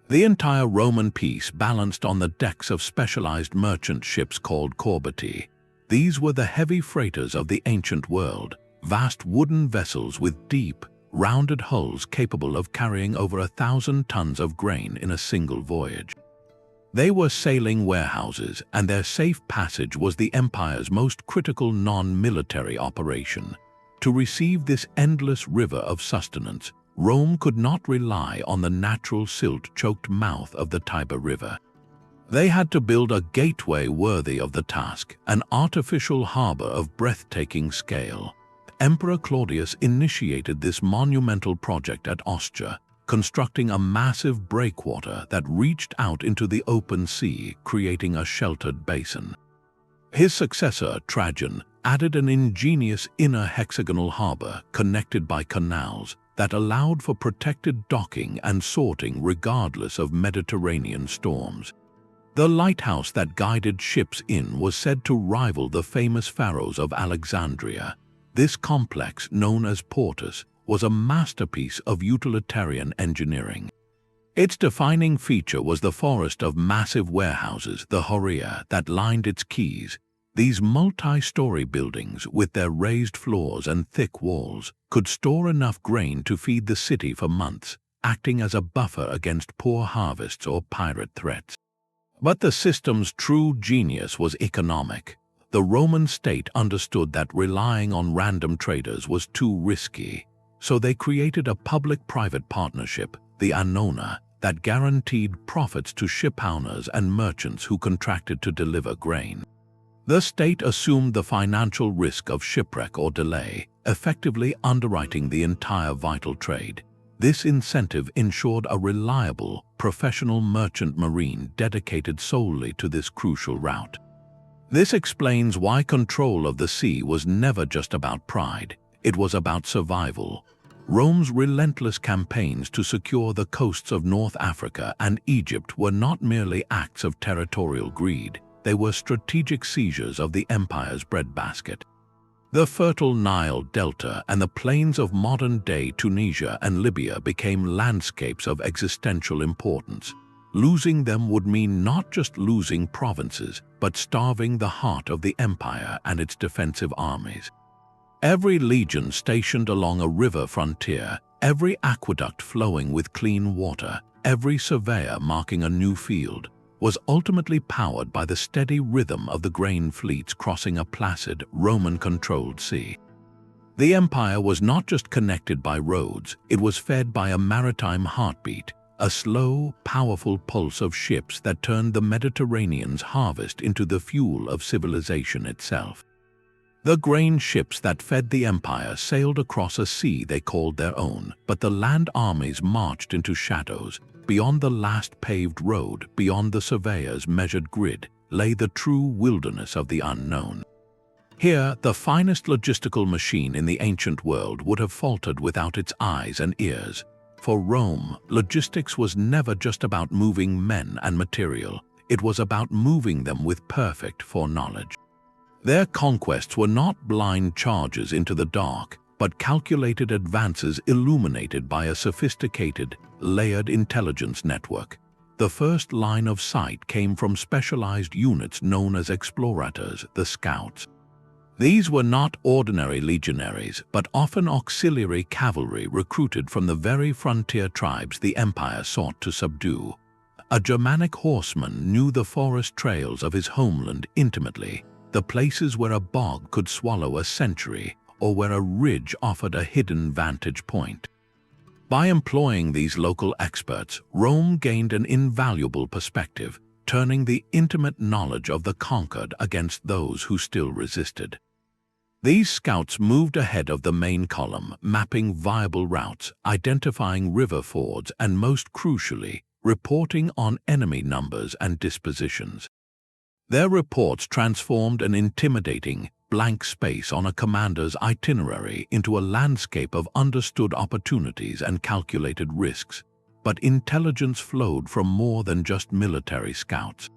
The entire Roman piece balanced on the decks of specialized merchant ships called corbetti. These were the heavy freighters of the ancient world, vast wooden vessels with deep, rounded hulls capable of carrying over 1,000 tons of grain in a single voyage. They were sailing warehouses, and their safe passage was the empire's most critical non-military operation. To receive this endless river of sustenance, Rome could not rely on the natural silt-choked mouth of the Tiber River. They had to build a gateway worthy of the task, an artificial harbor of breathtaking scale. Emperor Claudius initiated this monumental project at Ostia, constructing a massive breakwater that reached out into the open sea, creating a sheltered basin. His successor, Trajan, added an ingenious inner hexagonal harbor connected by canals that allowed for protected docking and sorting regardless of Mediterranean storms. The lighthouse that guided ships in was said to rival the famous pharos of Alexandria. This complex, known as Portus, was a masterpiece of utilitarian engineering. Its defining feature was the forest of massive warehouses, the horia, that lined its quays. These multi-story buildings, with their raised floors and thick walls, could store enough grain to feed the city for months, acting as a buffer against poor harvests or pirate threats. But the system's true genius was economic. The Roman state understood that relying on random traders was too risky, so they created a public-private partnership, the annona, that guaranteed profits to shipowners and merchants who contracted to deliver grain. The state assumed the financial risk of shipwreck or delay, effectively underwriting the entire vital trade. This incentive ensured a reliable, professional merchant marine dedicated solely to this crucial route. This explains why control of the sea was never just about pride. It was about survival. Rome's relentless campaigns to secure the coasts of North Africa and Egypt were not merely acts of territorial greed. They were strategic seizures of the empire's breadbasket. The fertile Nile Delta and the plains of modern-day Tunisia and Libya became landscapes of existential importance. Losing them would mean not just losing provinces, but starving the heart of the empire and its defensive armies. Every legion stationed along a river frontier, every aqueduct flowing with clean water, every surveyor marking a new field, was ultimately powered by the steady rhythm of the grain fleets crossing a placid, Roman-controlled sea. The empire was not just connected by roads, it was fed by a maritime heartbeat, a slow, powerful pulse of ships that turned the Mediterranean's harvest into the fuel of civilization itself. The grain ships that fed the empire sailed across a sea they called their own, but the land armies marched into shadows. Beyond the last paved road, beyond the surveyor's measured grid, lay the true wilderness of the unknown. Here, the finest logistical machine in the ancient world would have faltered without its eyes and ears. For Rome, logistics was never just about moving men and material. It was about moving them with perfect foreknowledge. Their conquests were not blind charges into the dark, but calculated advances illuminated by a sophisticated, layered intelligence network. The first line of sight came from specialized units known as explorators, the scouts. These were not ordinary legionaries, but often auxiliary cavalry recruited from the very frontier tribes the empire sought to subdue. A Germanic horseman knew the forest trails of his homeland intimately, the places where a bog could swallow a century or where a ridge offered a hidden vantage point. By employing these local experts, Rome gained an invaluable perspective, turning the intimate knowledge of the conquered against those who still resisted. These scouts moved ahead of the main column, mapping viable routes, identifying river fords, and most crucially, reporting on enemy numbers and dispositions. Their reports transformed an intimidating, blank space on a commander's itinerary into a landscape of understood opportunities and calculated risks. But intelligence flowed from more than just military scouts.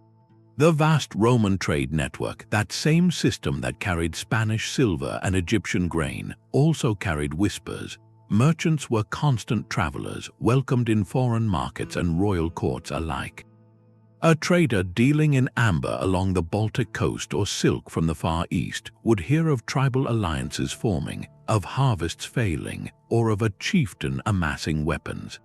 The vast Roman trade network, that same system that carried Spanish silver and Egyptian grain, also carried whispers. Merchants were constant travelers, welcomed in foreign markets and royal courts alike. A trader dealing in amber along the Baltic coast or silk from the Far East would hear of tribal alliances forming, of harvests failing, or of a chieftain amassing weapons.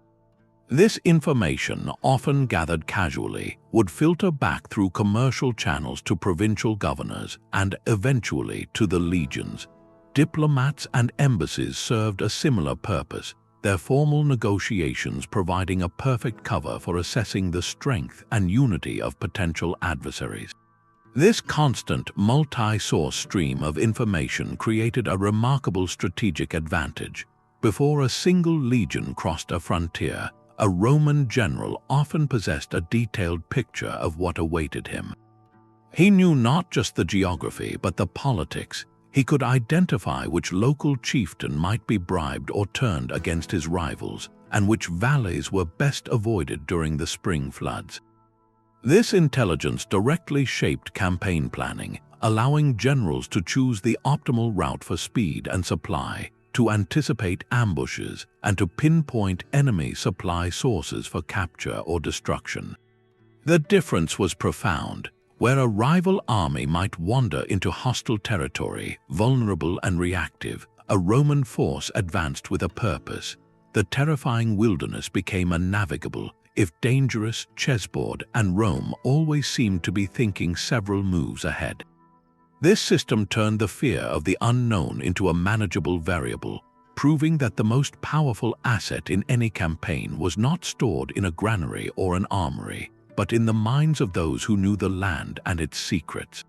This information, often gathered casually, would filter back through commercial channels to provincial governors and eventually to the legions. Diplomats and embassies served a similar purpose, their formal negotiations providing a perfect cover for assessing the strength and unity of potential adversaries. This constant, multi-source stream of information created a remarkable strategic advantage. Before a single legion crossed a frontier, a Roman general often possessed a detailed picture of what awaited him. He knew not just the geography but the politics. He could identify which local chieftain might be bribed or turned against his rivals, and which valleys were best avoided during the spring floods. This intelligence directly shaped campaign planning, allowing generals to choose the optimal route for speed and supply, to anticipate ambushes, and to pinpoint enemy supply sources for capture or destruction. The difference was profound. Where a rival army might wander into hostile territory, vulnerable and reactive, a Roman force advanced with a purpose. The terrifying wilderness became a navigable, if dangerous, chessboard, and Rome always seemed to be thinking several moves ahead. This system turned the fear of the unknown into a manageable variable, proving that the most powerful asset in any campaign was not stored in a granary or an armory, but in the minds of those who knew the land and its secrets.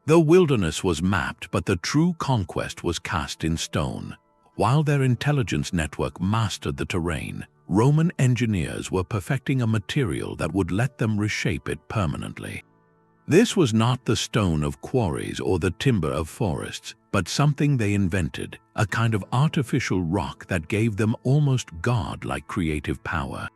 The wilderness was mapped, but the true conquest was cast in stone. While their intelligence network mastered the terrain, Roman engineers were perfecting a material that would let them reshape it permanently. This was not the stone of quarries or the timber of forests, but something they invented, a kind of artificial rock that gave them almost god-like creative power.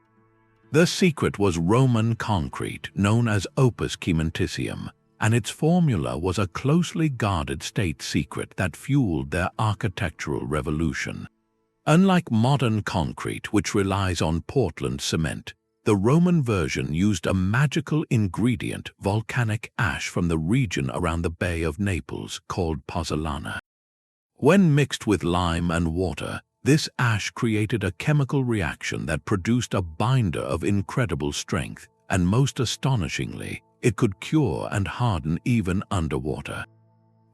The secret was Roman concrete, known as opus cementitium, and its formula was a closely guarded state secret that fueled their architectural revolution. Unlike modern concrete, which relies on Portland cement, the Roman version used a magical ingredient, volcanic ash from the region around the Bay of Naples called pozzolana. When mixed with lime and water, this ash created a chemical reaction that produced a binder of incredible strength, and most astonishingly, it could cure and harden even underwater.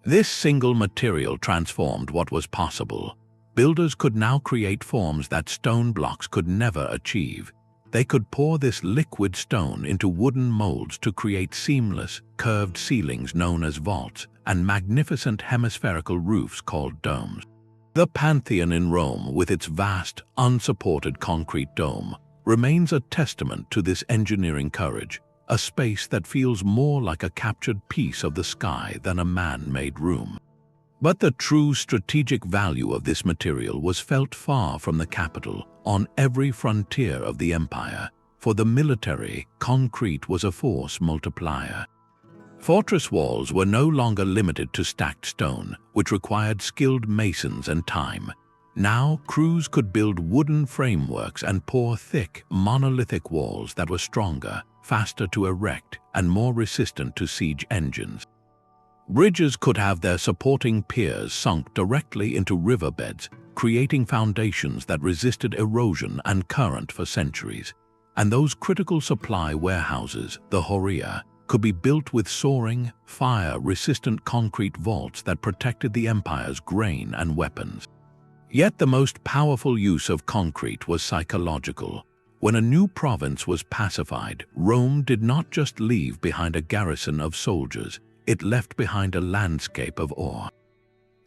This single material transformed what was possible. Builders could now create forms that stone blocks could never achieve. They could pour this liquid stone into wooden molds to create seamless, curved ceilings known as vaults and magnificent hemispherical roofs called domes. The Pantheon in Rome, with its vast, unsupported concrete dome, remains a testament to this engineering courage, a space that feels more like a captured piece of the sky than a man-made room. But the true strategic value of this material was felt far from the capital, on every frontier of the empire. For the military, concrete was a force multiplier. Fortress walls were no longer limited to stacked stone, which required skilled masons and time. Now, crews could build wooden frameworks and pour thick, monolithic walls that were stronger, faster to erect, and more resistant to siege engines. Bridges could have their supporting piers sunk directly into riverbeds, creating foundations that resisted erosion and current for centuries. And those critical supply warehouses, the horia, could be built with soaring, fire-resistant concrete vaults that protected the empire's grain and weapons. Yet the most powerful use of concrete was psychological. When a new province was pacified, Rome did not just leave behind a garrison of soldiers, it left behind a landscape of awe.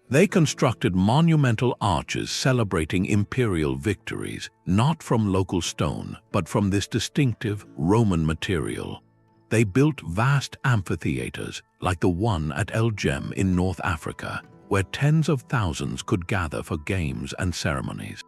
They constructed monumental arches celebrating imperial victories, not from local stone, but from this distinctive Roman material. They built vast amphitheaters, like the one at El Gem in North Africa, where tens of thousands could gather for games and ceremonies.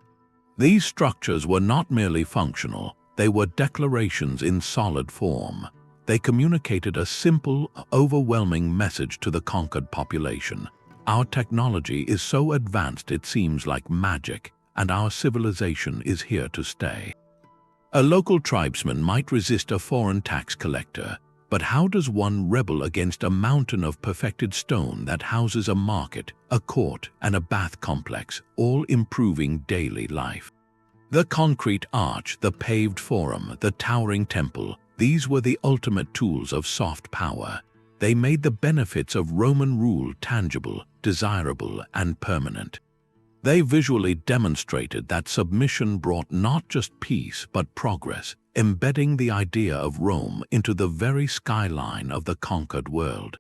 These structures were not merely functional, they were declarations in solid form. They communicated a simple, overwhelming message to the conquered population. Our technology is so advanced it seems like magic, and our civilization is here to stay. A local tribesman might resist a foreign tax collector, but how does one rebel against a mountain of perfected stone that houses a market, a court, and a bath complex, all improving daily life? The concrete arch, the paved forum, the towering temple, these were the ultimate tools of soft power. They made the benefits of Roman rule tangible, desirable, and permanent. They visually demonstrated that submission brought not just peace but progress, embedding the idea of Rome into the very skyline of the conquered world.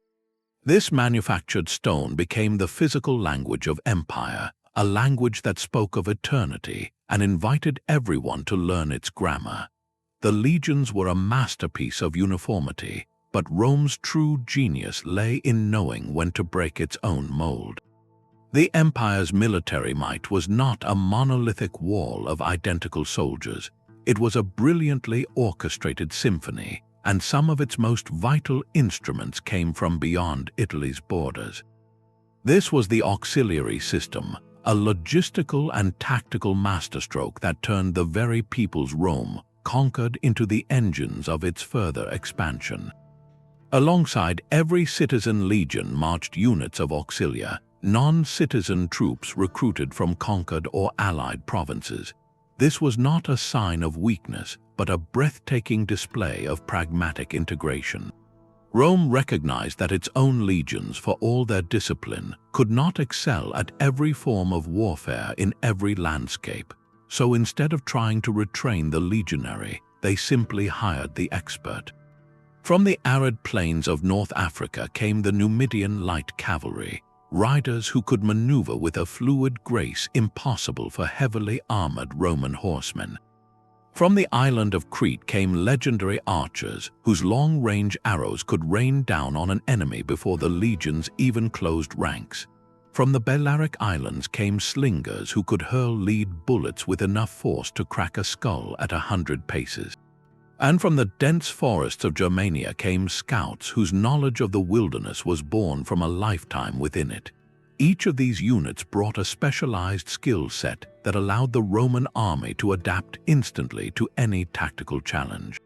This manufactured stone became the physical language of empire, a language that spoke of eternity and invited everyone to learn its grammar. The legions were a masterpiece of uniformity, but Rome's true genius lay in knowing when to break its own mold. The empire's military might was not a monolithic wall of identical soldiers. It was a brilliantly orchestrated symphony, and some of its most vital instruments came from beyond Italy's borders. This was the auxiliary system, a logistical and tactical masterstroke that turned the very people's Rome conquered into the engines of its further expansion. Alongside every citizen legion marched units of auxilia, non-citizen troops recruited from conquered or allied provinces. This was not a sign of weakness, but a breathtaking display of pragmatic integration. Rome recognized that its own legions, for all their discipline, could not excel at every form of warfare in every landscape. So instead of trying to retrain the legionary, they simply hired the expert. From the arid plains of North Africa came the Numidian light cavalry, riders who could maneuver with a fluid grace impossible for heavily armored Roman horsemen. From the island of Crete came legendary archers whose long-range arrows could rain down on an enemy before the legions even closed ranks. From the Balearic Islands came slingers who could hurl lead bullets with enough force to crack a skull at 100 paces. And from the dense forests of Germania came scouts whose knowledge of the wilderness was born from a lifetime within it. Each of these units brought a specialized skill set that allowed the Roman army to adapt instantly to any tactical challenge.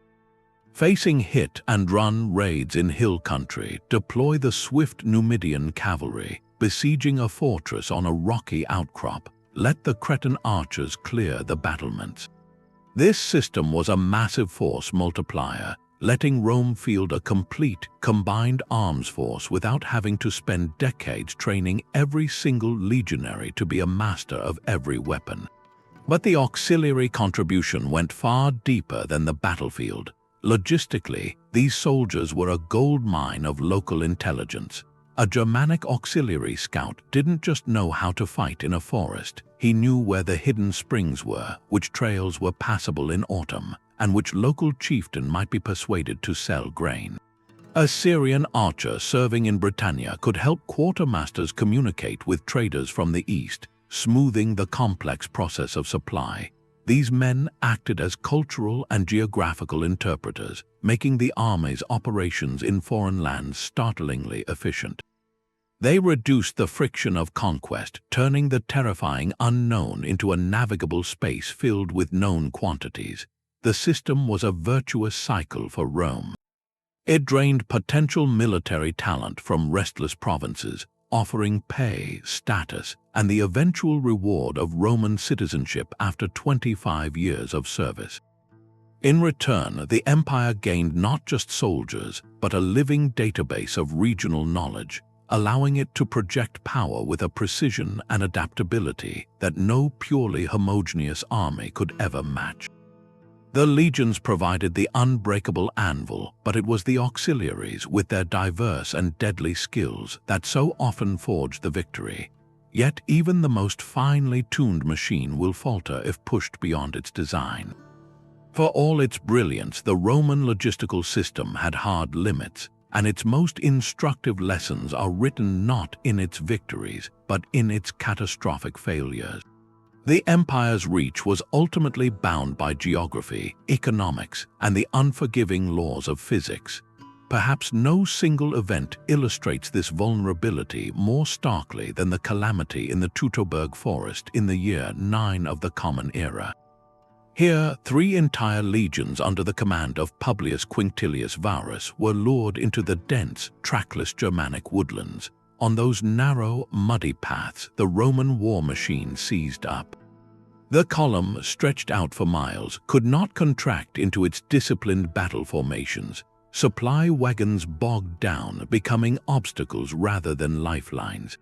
Facing hit-and-run raids in hill country, deploy the swift Numidian cavalry. Besieging a fortress on a rocky outcrop, let the Cretan archers clear the battlements. This system was a massive force multiplier, letting Rome field a complete, combined arms force without having to spend decades training every single legionary to be a master of every weapon. But the auxiliary contribution went far deeper than the battlefield. Logistically, these soldiers were a gold mine of local intelligence. A Germanic auxiliary scout didn't just know how to fight in a forest. He knew where the hidden springs were, which trails were passable in autumn, and which local chieftain might be persuaded to sell grain. A Syrian archer serving in Britannia could help quartermasters communicate with traders from the east, smoothing the complex process of supply. These men acted as cultural and geographical interpreters, making the army's operations in foreign lands startlingly efficient. They reduced the friction of conquest, turning the terrifying unknown into a navigable space filled with known quantities. The system was a virtuous cycle for Rome. It drained potential military talent from restless provinces, offering pay, status, and the eventual reward of Roman citizenship after 25 years of service. In return, the empire gained not just soldiers, but a living database of regional knowledge, allowing it to project power with a precision and adaptability that no purely homogeneous army could ever match. The legions provided the unbreakable anvil, but it was the auxiliaries with their diverse and deadly skills that so often forged the victory. Yet even the most finely tuned machine will falter if pushed beyond its design. For all its brilliance, the Roman logistical system had hard limits, and its most instructive lessons are written not in its victories, but in its catastrophic failures. The empire's reach was ultimately bound by geography, economics, and the unforgiving laws of physics. Perhaps no single event illustrates this vulnerability more starkly than the calamity in the Teutoburg forest in the year 9 of the Common Era. Here, 3 entire legions under the command of Publius Quinctilius Varus were lured into the dense, trackless Germanic woodlands. On those narrow, muddy paths, the Roman war machine seized up. The column, stretched out for miles, could not contract into its disciplined battle formations. Supply wagons bogged down, becoming obstacles rather than lifelines.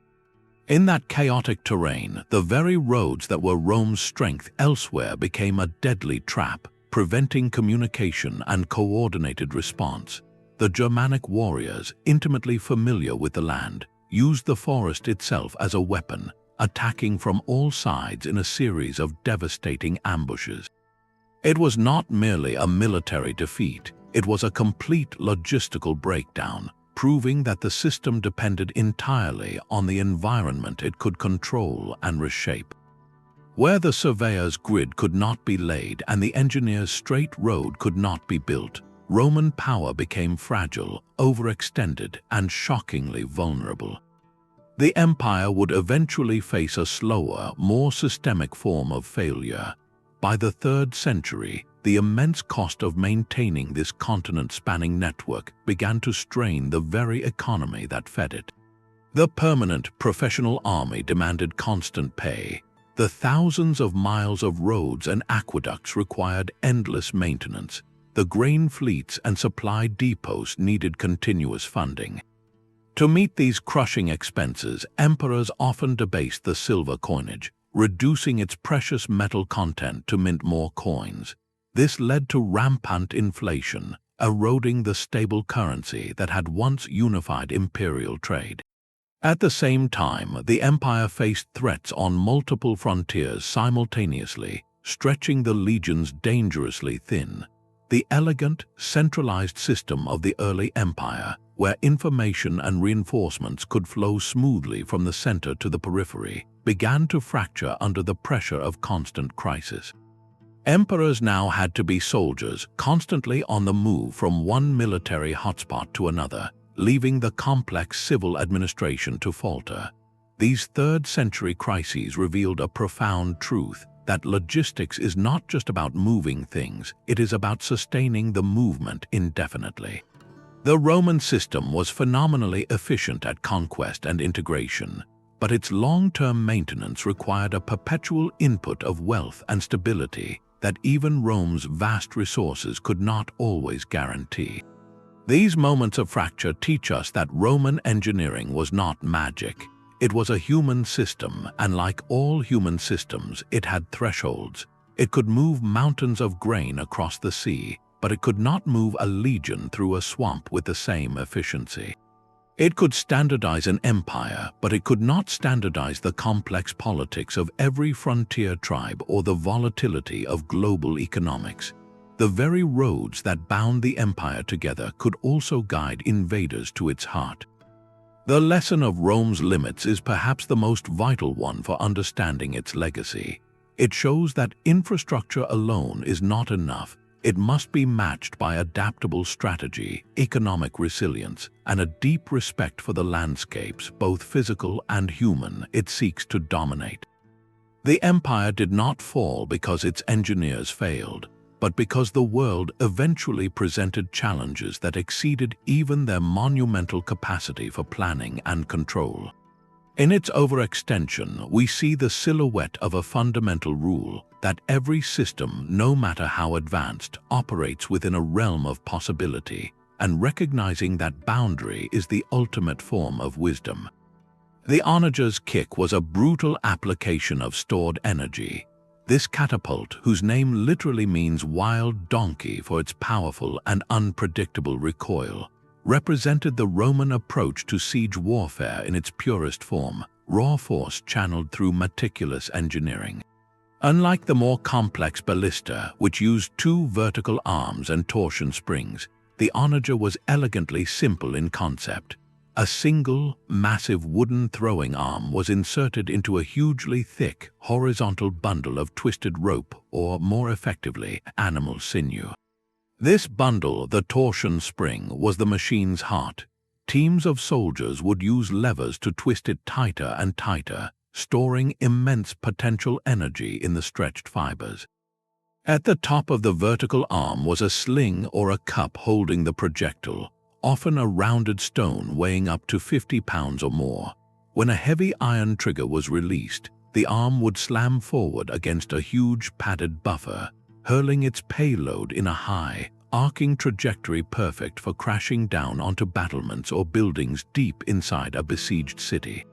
In that chaotic terrain, the very roads that were Rome's strength elsewhere became a deadly trap, preventing communication and coordinated response. The Germanic warriors, intimately familiar with the land, used the forest itself as a weapon, attacking from all sides in a series of devastating ambushes. It was not merely a military defeat, it was a complete logistical breakdown, proving that the system depended entirely on the environment it could control and reshape. Where the surveyor's grid could not be laid and the engineer's straight road could not be built, Roman power became fragile, overextended, and shockingly vulnerable. The empire would eventually face a slower, more systemic form of failure. By the 3rd century, the immense cost of maintaining this continent-spanning network began to strain the very economy that fed it. The permanent professional army demanded constant pay. The thousands of miles of roads and aqueducts required endless maintenance. The grain fleets and supply depots needed continuous funding. To meet these crushing expenses, emperors often debased the silver coinage, reducing its precious metal content to mint more coins. This led to rampant inflation, eroding the stable currency that had once unified imperial trade. At the same time, the empire faced threats on multiple frontiers simultaneously, stretching the legions dangerously thin. The elegant, centralized system of the early empire, where information and reinforcements could flow smoothly from the center to the periphery, began to fracture under the pressure of constant crisis. Emperors now had to be soldiers, constantly on the move from one military hotspot to another, leaving the complex civil administration to falter. These 3rd century crises revealed a profound truth: that logistics is not just about moving things, it is about sustaining the movement indefinitely. The Roman system was phenomenally efficient at conquest and integration, but its long-term maintenance required a perpetual input of wealth and stability that even Rome's vast resources could not always guarantee. These moments of fracture teach us that Roman engineering was not magic. It was a human system, and like all human systems, it had thresholds. It could move mountains of grain across the sea, but it could not move a legion through a swamp with the same efficiency. It could standardize an empire, but it could not standardize the complex politics of every frontier tribe or the volatility of global economics. The very roads that bound the empire together could also guide invaders to its heart. The lesson of Rome's limits is perhaps the most vital one for understanding its legacy. It shows that infrastructure alone is not enough. It must be matched by adaptable strategy, economic resilience, and a deep respect for the landscapes, both physical and human, it seeks to dominate. The empire did not fall because its engineers failed. but because the world eventually presented challenges that exceeded even their monumental capacity for planning and control. In its overextension, we see the silhouette of a fundamental rule that every system, no matter how advanced, operates within a realm of possibility, and recognizing that boundary is the ultimate form of wisdom. The Onager's kick was a brutal application of stored energy. This catapult, whose name literally means wild donkey for its powerful and unpredictable recoil, represented the Roman approach to siege warfare in its purest form, raw force channeled through meticulous engineering. Unlike the more complex ballista, which used two vertical arms and torsion springs, the Onager was elegantly simple in concept. A single, massive wooden throwing arm was inserted into a hugely thick, horizontal bundle of twisted rope, or more effectively, animal sinew. This bundle, the torsion spring, was the machine's heart. Teams of soldiers would use levers to twist it tighter and tighter, storing immense potential energy in the stretched fibers. At the top of the vertical arm was a sling or a cup holding the projectile, often a rounded stone weighing up to 50 pounds or more. When a heavy iron trigger was released, the arm would slam forward against a huge padded buffer, hurling its payload in a high, arcing trajectory perfect for crashing down onto battlements or buildings deep inside a besieged city.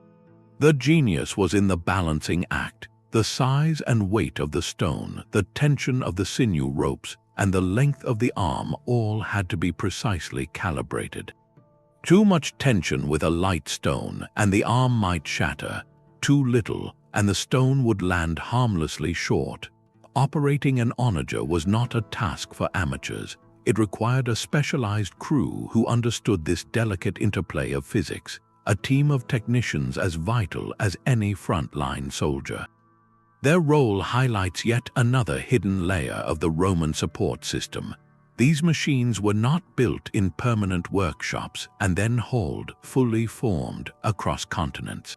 The genius was in the balancing act. The size and weight of the stone, the tension of the sinew ropes, and the length of the arm all had to be precisely calibrated. Too much tension with a light stone, and the arm might shatter. Too little, and the stone would land harmlessly short. Operating an Onager was not a task for amateurs. It required a specialized crew who understood this delicate interplay of physics, a team of technicians as vital as any front-line soldier. Their role highlights yet another hidden layer of the Roman support system. These machines were not built in permanent workshops and then hauled, fully formed, across continents.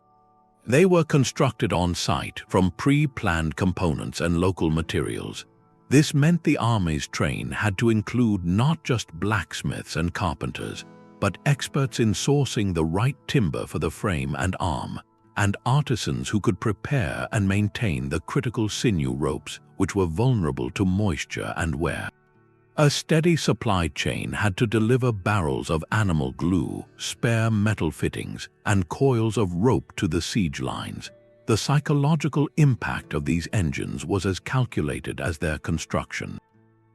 They were constructed on site from pre-planned components and local materials. This meant the army's train had to include not just blacksmiths and carpenters, but experts in sourcing the right timber for the frame and arm, and artisans who could prepare and maintain the critical sinew ropes, which were vulnerable to moisture and wear. A steady supply chain had to deliver barrels of animal glue, spare metal fittings, and coils of rope to the siege lines. The psychological impact of these engines was as calculated as their construction.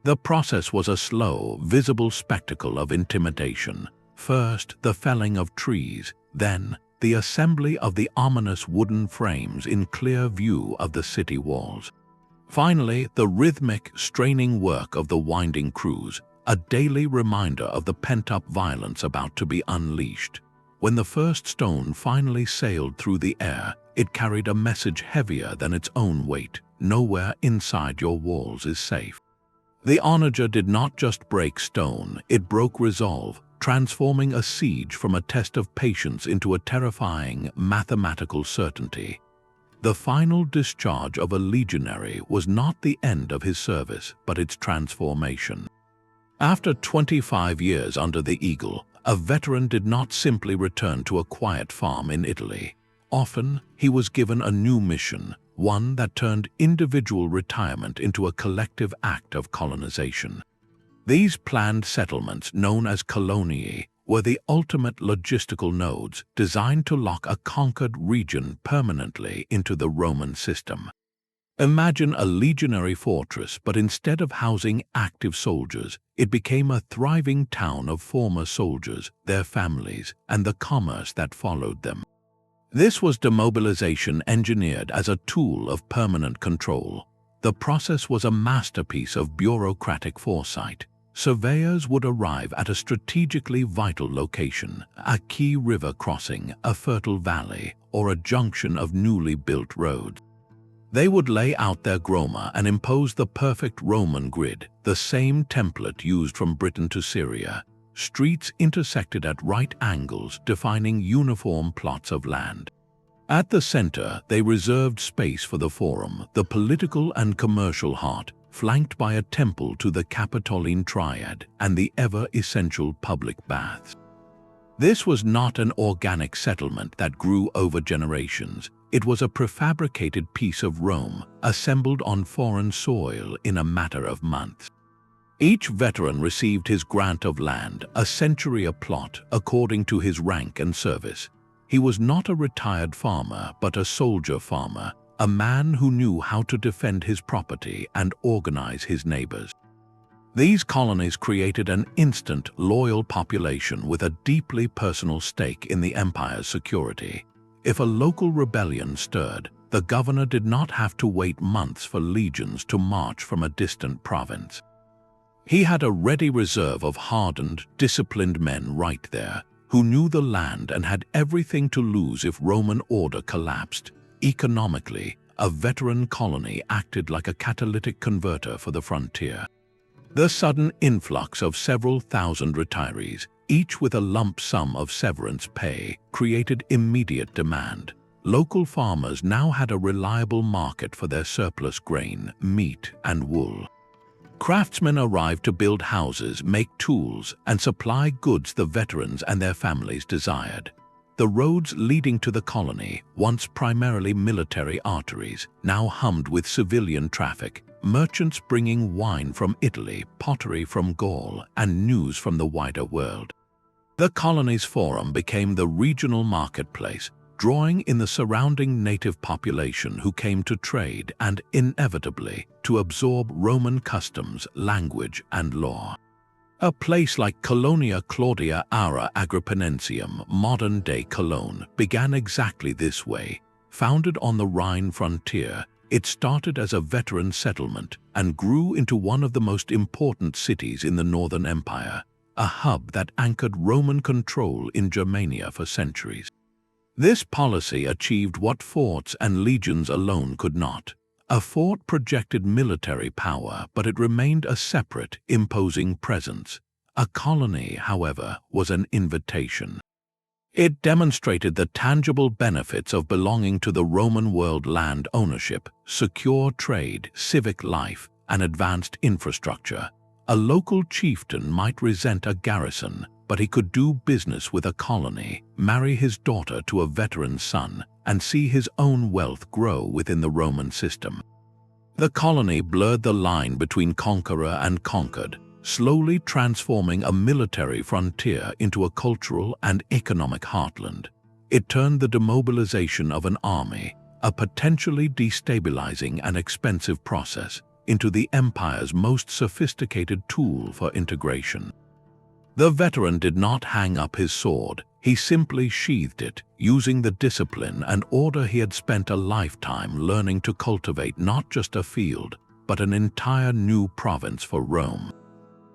The process was a slow, visible spectacle of intimidation. First, the felling of trees, then the assembly of the ominous wooden frames in clear view of the city walls. Finally, the rhythmic, straining work of the winding crews, a daily reminder of the pent-up violence about to be unleashed. When the first stone finally sailed through the air, it carried a message heavier than its own weight: nowhere inside your walls is safe. The Onager did not just break stone, it broke resolve, transforming a siege from a test of patience into a terrifying, mathematical certainty. The final discharge of a legionary was not the end of his service, but its transformation. After 25 years under the eagle, a veteran did not simply return to a quiet farm in Italy. Often, he was given a new mission, one that turned individual retirement into a collective act of colonization. These planned settlements, known as Colonies, were the ultimate logistical nodes designed to lock a conquered region permanently into the Roman system. Imagine a legionary fortress, but instead of housing active soldiers, it became a thriving town of former soldiers, their families, and the commerce that followed them. This was demobilization engineered as a tool of permanent control. The process was a masterpiece of bureaucratic foresight. Surveyors would arrive at a strategically vital location, a key river crossing, a fertile valley, or a junction of newly built roads. They would lay out their groma and impose the perfect Roman grid, the same template used from Britain to Syria. Streets intersected at right angles, defining uniform plots of land. At the center, they reserved space for the forum, the political and commercial heart, flanked by a temple to the Capitoline Triad and the ever-essential public baths. This was not an organic settlement that grew over generations. It was a prefabricated piece of Rome, assembled on foreign soil in a matter of months. Each veteran received his grant of land, a century a plot, according to his rank and service. He was not a retired farmer, but a soldier farmer, a man who knew how to defend his property and organize his neighbors. These colonies created an instant, loyal population with a deeply personal stake in the empire's security. If a local rebellion stirred, the governor did not have to wait months for legions to march from a distant province. He had a ready reserve of hardened, disciplined men right there, who knew the land and had everything to lose if Roman order collapsed. Economically, a veteran colony acted like a catalytic converter for the frontier. The sudden influx of several thousand retirees, each with a lump sum of severance pay, created immediate demand. Local farmers now had a reliable market for their surplus grain, meat, and wool. Craftsmen arrived to build houses, make tools, and supply goods the veterans and their families desired. The roads leading to the colony, once primarily military arteries, now hummed with civilian traffic, merchants bringing wine from Italy, pottery from Gaul, and news from the wider world. The colony's forum became the regional marketplace, drawing in the surrounding native population who came to trade and, inevitably, to absorb Roman customs, language, and law. A place like Colonia Claudia Aura Agrippinensium, modern-day Cologne, began exactly this way. Founded on the Rhine frontier, it started as a veteran settlement and grew into one of the most important cities in the Northern Empire, a hub that anchored Roman control in Germania for centuries. This policy achieved what forts and legions alone could not. A fort projected military power, but it remained a separate, imposing presence. A colony, however, was an invitation. It demonstrated the tangible benefits of belonging to the Roman world: land ownership, secure trade, civic life, and advanced infrastructure. A local chieftain might resent a garrison, but he could do business with a colony, marry his daughter to a veteran's son, and see his own wealth grow within the Roman system. The colony blurred the line between conqueror and conquered, slowly transforming a military frontier into a cultural and economic heartland. It turned the demobilization of an army, a potentially destabilizing and expensive process, into the empire's most sophisticated tool for integration. The veteran did not hang up his sword, he simply sheathed it, using the discipline and order he had spent a lifetime learning to cultivate not just a field, but an entire new province for Rome.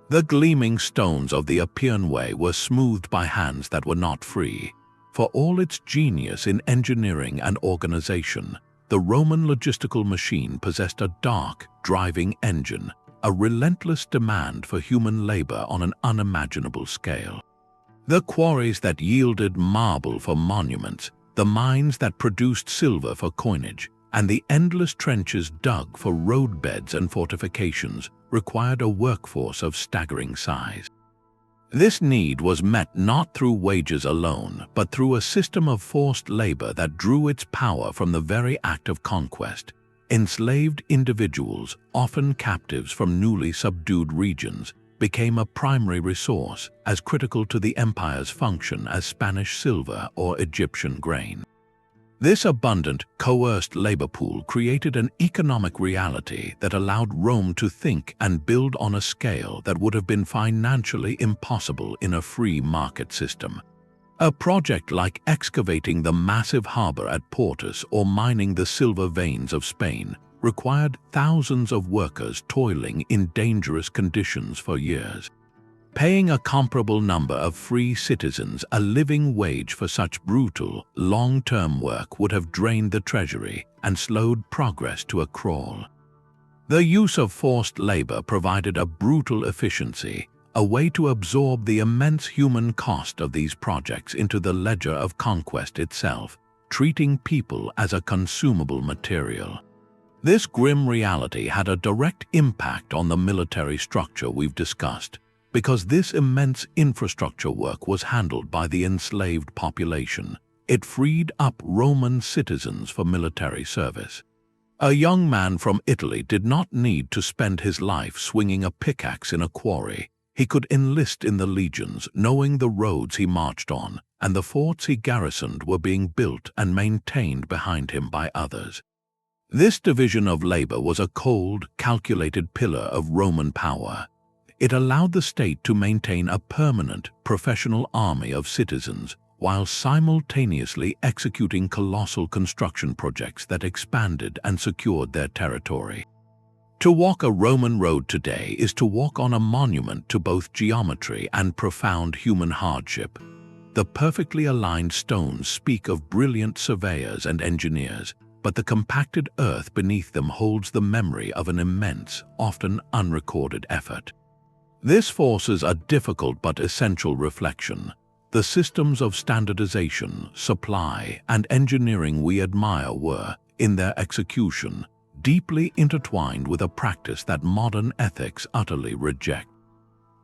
The gleaming stones of the Appian Way were smoothed by hands that were not free. For all its genius in engineering and organization, the Roman logistical machine possessed a dark, driving engine, a relentless demand for human labor on an unimaginable scale. The quarries that yielded marble for monuments, the mines that produced silver for coinage, and the endless trenches dug for roadbeds and fortifications required a workforce of staggering size. This need was met not through wages alone, but through a system of forced labor that drew its power from the very act of conquest. Enslaved individuals, often captives from newly subdued regions, became a primary resource, as critical to the empire's function as Spanish silver or Egyptian grain. This abundant, coerced labor pool created an economic reality that allowed Rome to think and build on a scale that would have been financially impossible in a free market system. A project like excavating the massive harbor at Portus or mining the silver veins of Spain required thousands of workers toiling in dangerous conditions for years. Paying a comparable number of free citizens a living wage for such brutal, long-term work would have drained the treasury and slowed progress to a crawl. The use of forced labor provided a brutal efficiency, a way to absorb the immense human cost of these projects into the ledger of conquest itself, treating people as a consumable material. This grim reality had a direct impact on the military structure we've discussed, because this immense infrastructure work was handled by the enslaved population. It freed up Roman citizens for military service. A young man from Italy did not need to spend his life swinging a pickaxe in a quarry. He could enlist in the legions, knowing the roads he marched on, and the forts he garrisoned were being built and maintained behind him by others. This division of labor was a cold, calculated pillar of Roman power. It allowed the state to maintain a permanent, professional army of citizens, while simultaneously executing colossal construction projects that expanded and secured their territory. To walk a Roman road today is to walk on a monument to both geometry and profound human hardship. The perfectly aligned stones speak of brilliant surveyors and engineers, but the compacted earth beneath them holds the memory of an immense, often unrecorded effort. This forces a difficult but essential reflection. The systems of standardization, supply, and engineering we admire were, in their execution, deeply intertwined with a practice that modern ethics utterly reject.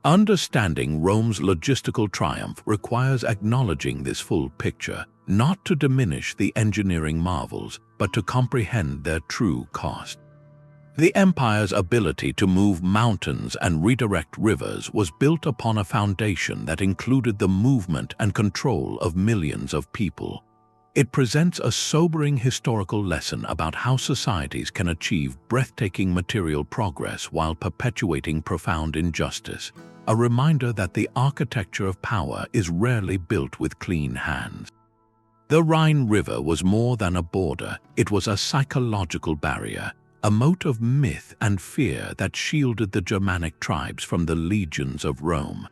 Understanding Rome's logistical triumph requires acknowledging this full picture, not to diminish the engineering marvels, but to comprehend their true cost. The empire's ability to move mountains and redirect rivers was built upon a foundation that included the movement and control of millions of people. It presents a sobering historical lesson about how societies can achieve breathtaking material progress while perpetuating profound injustice, a reminder that the architecture of power is rarely built with clean hands. The Rhine River was more than a border, it was a psychological barrier, a moat of myth and fear that shielded the Germanic tribes from the legions of Rome.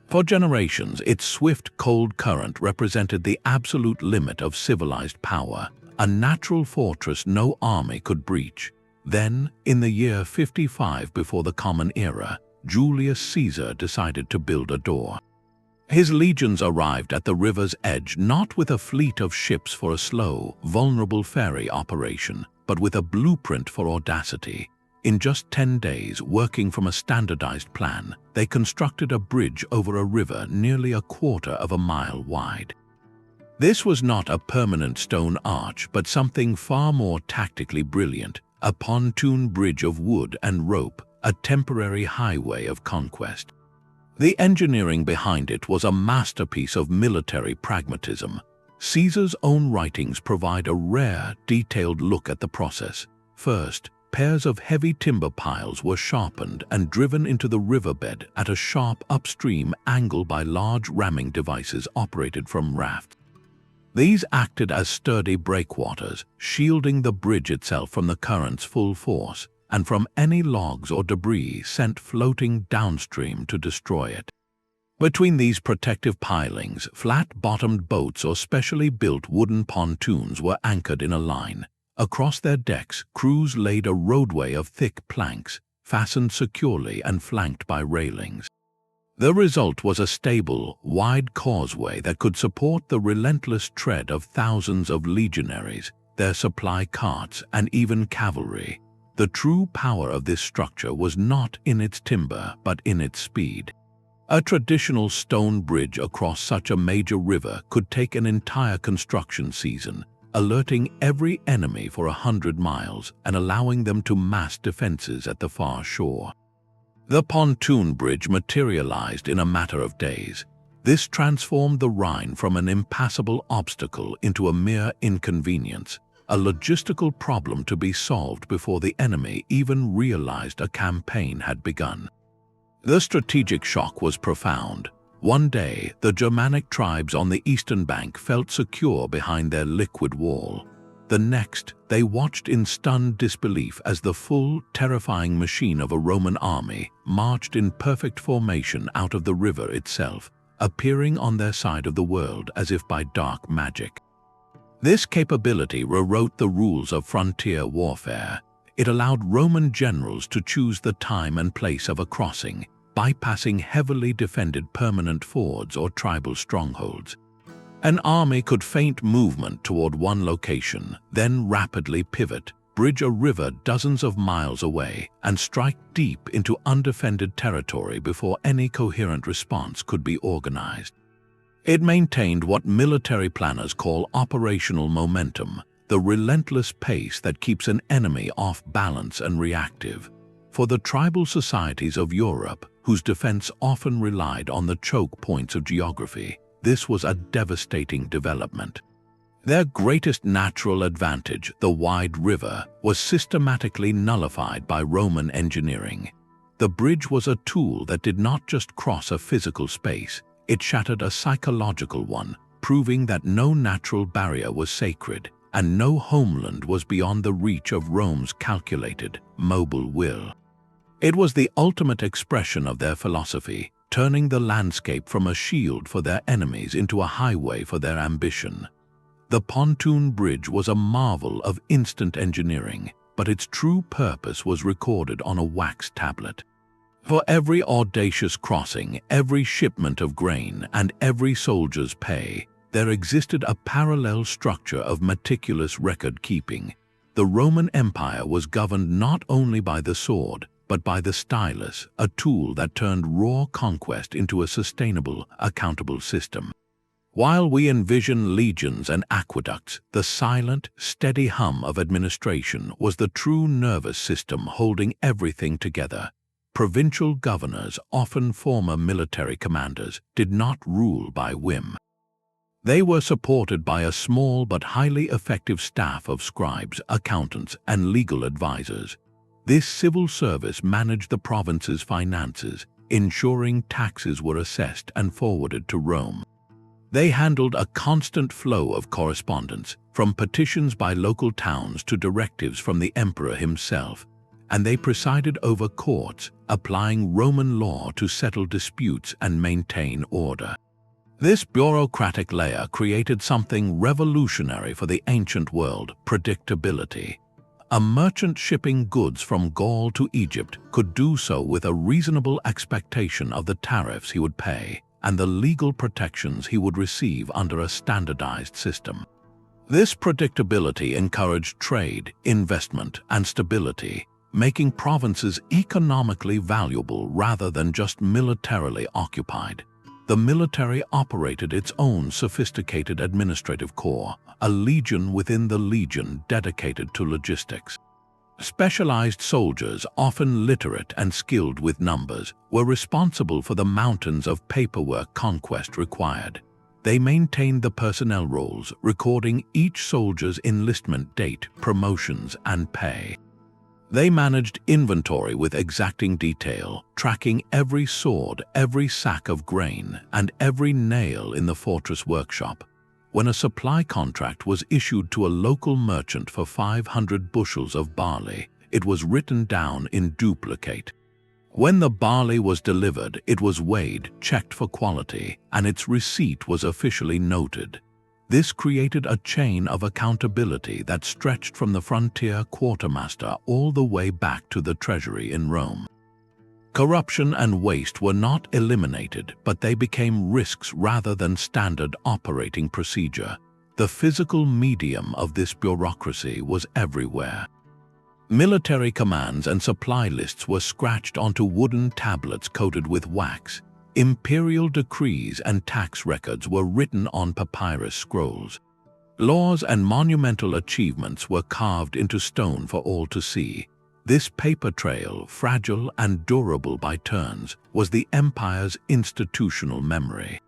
For generations, its swift, cold current represented the absolute limit of civilized power, a natural fortress no army could breach. Then, in the year 55 before the Common Era, Julius Caesar decided to build a door. His legions arrived at the river's edge not with a fleet of ships for a slow, vulnerable ferry operation, but with a blueprint for audacity. In just 10 days, working from a standardized plan, they constructed a bridge over a river nearly a quarter of a mile wide. This was not a permanent stone arch, but something far more tactically brilliant, a pontoon bridge of wood and rope, a temporary highway of conquest. The engineering behind it was a masterpiece of military pragmatism. Caesar's own writings provide a rare, detailed look at the process. First, pairs of heavy timber piles were sharpened and driven into the riverbed at a sharp upstream angle by large ramming devices operated from rafts. These acted as sturdy breakwaters, shielding the bridge itself from the current's full force and from any logs or debris sent floating downstream to destroy it. Between these protective pilings, flat-bottomed boats or specially built wooden pontoons were anchored in a line. Across their decks, crews laid a roadway of thick planks, fastened securely and flanked by railings. The result was a stable, wide causeway that could support the relentless tread of thousands of legionaries, their supply carts, and even cavalry. The true power of this structure was not in its timber, but in its speed. A traditional stone bridge across such a major river could take an entire construction season, alerting every enemy for 100 miles and allowing them to mass defenses at the far shore. The pontoon bridge materialized in a matter of days. This transformed the Rhine from an impassable obstacle into a mere inconvenience, a logistical problem to be solved before the enemy even realized a campaign had begun. The strategic shock was profound. One day, the Germanic tribes on the eastern bank felt secure behind their liquid wall. The next, they watched in stunned disbelief as the full, terrifying machine of a Roman army marched in perfect formation out of the river itself, appearing on their side of the world as if by dark magic. This capability rewrote the rules of frontier warfare. It allowed Roman generals to choose the time and place of a crossing, bypassing heavily defended permanent fords or tribal strongholds. An army could feint movement toward one location, then rapidly pivot, bridge a river dozens of miles away and strike deep into undefended territory before any coherent response could be organized. It maintained what military planners call operational momentum, the relentless pace that keeps an enemy off balance and reactive. For the tribal societies of Europe, whose defense often relied on the choke points of geography, this was a devastating development. Their greatest natural advantage, the wide river, was systematically nullified by Roman engineering. The bridge was a tool that did not just cross a physical space, it shattered a psychological one, proving that no natural barrier was sacred and no homeland was beyond the reach of Rome's calculated, mobile will. It was the ultimate expression of their philosophy, turning the landscape from a shield for their enemies into a highway for their ambition. The pontoon bridge was a marvel of instant engineering, but its true purpose was recorded on a wax tablet. For every audacious crossing, every shipment of grain, and every soldier's pay, there existed a parallel structure of meticulous record-keeping. The Roman Empire was governed not only by the sword, but by the stylus, a tool that turned raw conquest into a sustainable, accountable system. While we envision legions and aqueducts, the silent, steady hum of administration was the true nervous system holding everything together. Provincial governors, often former military commanders, did not rule by whim. They were supported by a small but highly effective staff of scribes, accountants, and legal advisors. This civil service managed the province's finances, ensuring taxes were assessed and forwarded to Rome. They handled a constant flow of correspondence, from petitions by local towns to directives from the emperor himself, and they presided over courts, applying Roman law to settle disputes and maintain order. This bureaucratic layer created something revolutionary for the ancient world: predictability. A merchant shipping goods from Gaul to Egypt could do so with a reasonable expectation of the tariffs he would pay and the legal protections he would receive under a standardized system. This predictability encouraged trade, investment, and stability, making provinces economically valuable rather than just militarily occupied. The military operated its own sophisticated administrative corps, a legion within the legion dedicated to logistics. Specialized soldiers, often literate and skilled with numbers, were responsible for the mountains of paperwork conquest required. They maintained the personnel rolls, recording each soldier's enlistment date, promotions, and pay. They managed inventory with exacting detail, tracking every sword, every sack of grain, and every nail in the fortress workshop. When a supply contract was issued to a local merchant for 500 bushels of barley, it was written down in duplicate. When the barley was delivered, it was weighed, checked for quality, and its receipt was officially noted. This created a chain of accountability that stretched from the frontier quartermaster all the way back to the treasury in Rome. Corruption and waste were not eliminated, but they became risks rather than standard operating procedure. The physical medium of this bureaucracy was everywhere. Military commands and supply lists were scratched onto wooden tablets coated with wax. Imperial decrees and tax records were written on papyrus scrolls. Laws and monumental achievements were carved into stone for all to see. This paper trail, fragile and durable by turns, was the empire's institutional memory.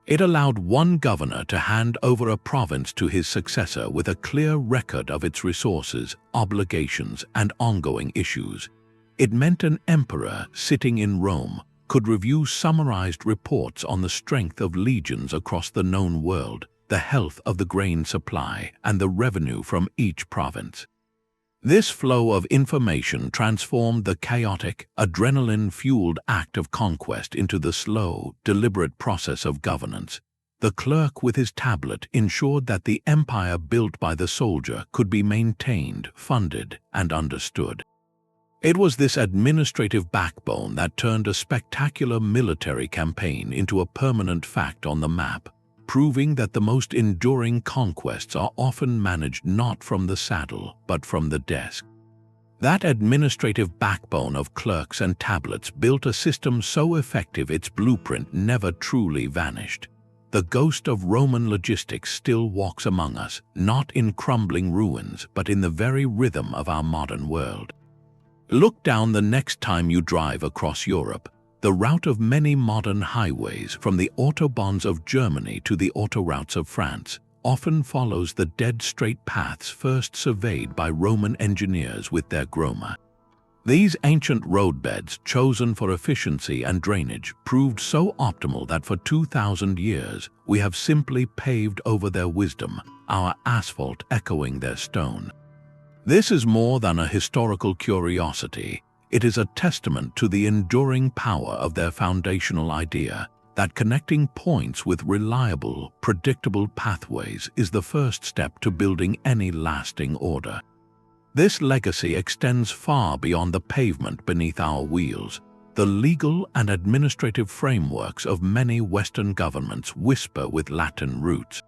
It allowed one governor to hand over a province to his successor with a clear record of its resources, obligations, and ongoing issues. It meant an emperor sitting in Rome could review summarized reports on the strength of legions across the known world, the health of the grain supply, and the revenue from each province. This flow of information transformed the chaotic, adrenaline-fueled act of conquest into the slow, deliberate process of governance. The clerk with his tablet ensured that the empire built by the soldier could be maintained, funded, and understood. It was this administrative backbone that turned a spectacular military campaign into a permanent fact on the map. proving that the most enduring conquests are often managed not from the saddle, but from the desk. That administrative backbone of clerks and tablets built a system so effective its blueprint never truly vanished. The ghost of Roman logistics still walks among us, not in crumbling ruins, but in the very rhythm of our modern world. Look down the next time you drive across Europe. The route of many modern highways, from the autobahns of Germany to the autoroutes of France, often follows the dead-straight paths first surveyed by Roman engineers with their groma. These ancient roadbeds, chosen for efficiency and drainage, proved so optimal that for 2,000 years we have simply paved over their wisdom, our asphalt echoing their stone. This is more than a historical curiosity. It is a testament to the enduring power of their foundational idea that connecting points with reliable, predictable pathways is the first step to building any lasting order. This legacy extends far beyond the pavement beneath our wheels. The legal and administrative frameworks of many Western governments whisper with Latin roots.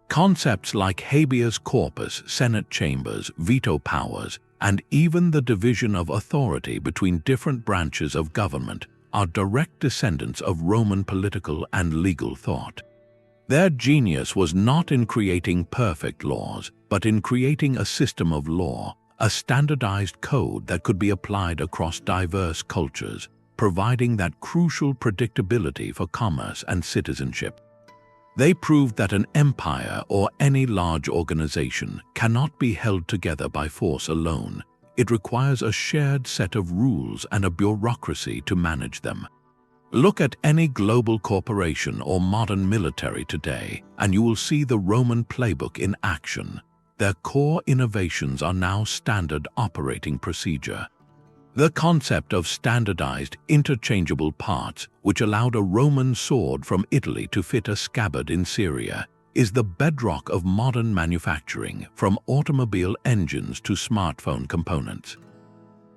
Concepts like habeas corpus, Senate chambers, veto powers, and even the division of authority between different branches of government are direct descendants of Roman political and legal thought. Their genius was not in creating perfect laws, but in creating a system of law, a standardized code that could be applied across diverse cultures, providing that crucial predictability for commerce and citizenship. They proved that an empire or any large organization cannot be held together by force alone. It requires a shared set of rules and a bureaucracy to manage them. Look at any global corporation or modern military today, and you will see the Roman playbook in action. Their core innovations are now standard operating procedure. The concept of standardized, interchangeable parts, which allowed a Roman sword from Italy to fit a scabbard in Syria, is the bedrock of modern manufacturing, from automobile engines to smartphone components.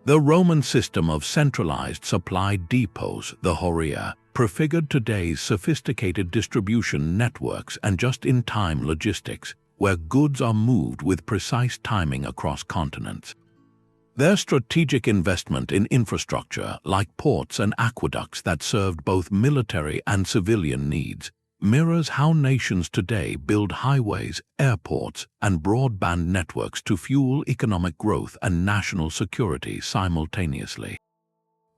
The Roman system of centralized supply depots, the horia, prefigured today's sophisticated distribution networks and just-in-time logistics, where goods are moved with precise timing across continents. Their strategic investment in infrastructure, like ports and aqueducts that served both military and civilian needs, mirrors how nations today build highways, airports, and broadband networks to fuel economic growth and national security simultaneously.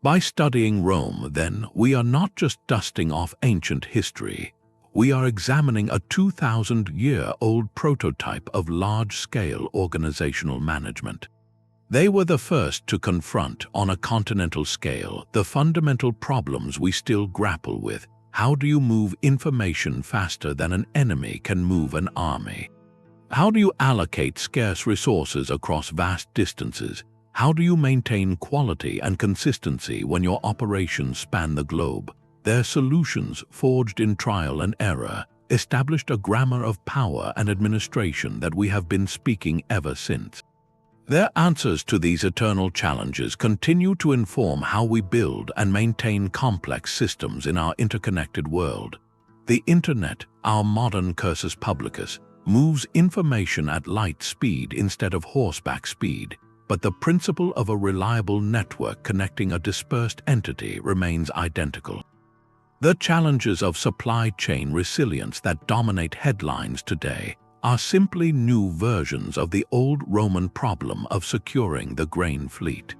By studying Rome, then, we are not just dusting off ancient history. We are examining a 2,000-year-old prototype of large-scale organizational management. They were the first to confront, on a continental scale, the fundamental problems we still grapple with. How do you move information faster than an enemy can move an army? How do you allocate scarce resources across vast distances? How do you maintain quality and consistency when your operations span the globe? Their solutions, forged in trial and error, established a grammar of power and administration that we have been speaking ever since. Their answers to these eternal challenges continue to inform how we build and maintain complex systems in our interconnected world. The Internet, our modern Cursus Publicus, moves information at light speed instead of horseback speed, but the principle of a reliable network connecting a dispersed entity remains identical. The challenges of supply chain resilience that dominate headlines today are simply new versions of the old Roman problem of securing the grain fleet.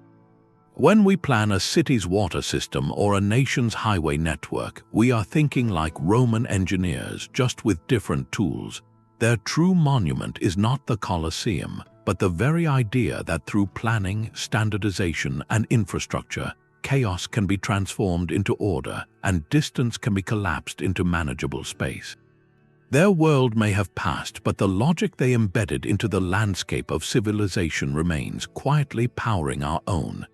When we plan a city's water system or a nation's highway network, we are thinking like Roman engineers, just with different tools. Their true monument is not the Colosseum, but the very idea that through planning, standardization, and infrastructure, chaos can be transformed into order and distance can be collapsed into manageable space. Their world may have passed, but the logic they embedded into the landscape of civilization remains, quietly powering our own.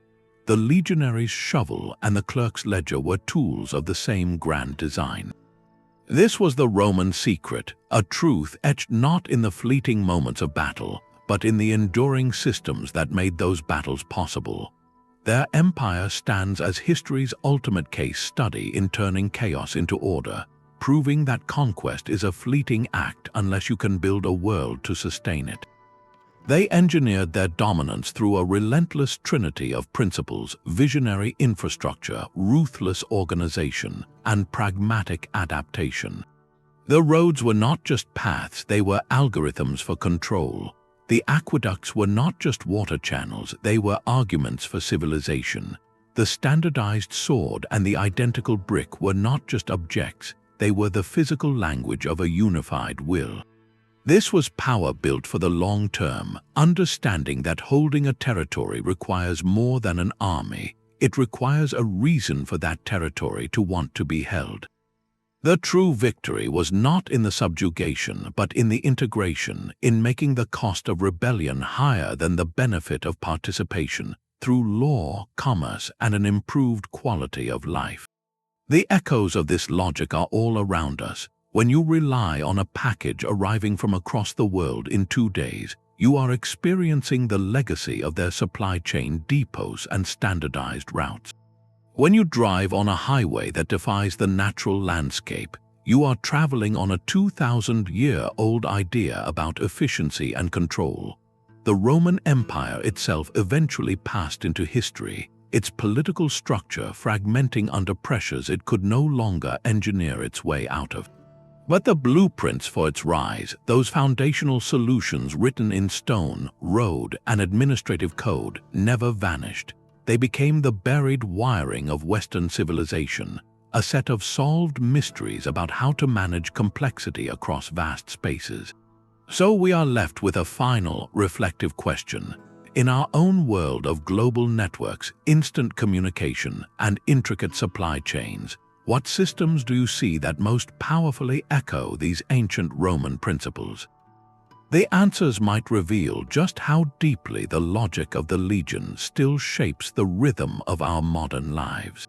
The legionary's shovel and the clerk's ledger were tools of the same grand design. This was the Roman secret, a truth etched not in the fleeting moments of battle, but in the enduring systems that made those battles possible. Their empire stands as history's ultimate case study in turning chaos into order. proving that conquest is a fleeting act unless you can build a world to sustain it. They engineered their dominance through a relentless trinity of principles: visionary infrastructure, ruthless organization, and pragmatic adaptation. The roads were not just paths, they were algorithms for control. The aqueducts were not just water channels, they were arguments for civilization. The standardized sword and the identical brick were not just objects, they were the physical language of a unified will. This was power built for the long term, understanding that holding a territory requires more than an army. It requires a reason for that territory to want to be held. The true victory was not in the subjugation, but in the integration, in making the cost of rebellion higher than the benefit of participation, through law, commerce, and an improved quality of life. The echoes of this logic are all around us. When you rely on a package arriving from across the world in 2 days, you are experiencing the legacy of their supply chain depots and standardized routes. When you drive on a highway that defies the natural landscape, you are traveling on a 2,000-year-old idea about efficiency and control. The Roman Empire itself eventually passed into history, its political structure fragmenting under pressures it could no longer engineer its way out of. But the blueprints for its rise, those foundational solutions written in stone, road, and administrative code, never vanished. They became the buried wiring of Western civilization, a set of solved mysteries about how to manage complexity across vast spaces. So we are left with a final, reflective question. In our own world of global networks, instant communication, and intricate supply chains, what systems do you see that most powerfully echo these ancient Roman principles? The answers might reveal just how deeply the logic of the Legion still shapes the rhythm of our modern lives.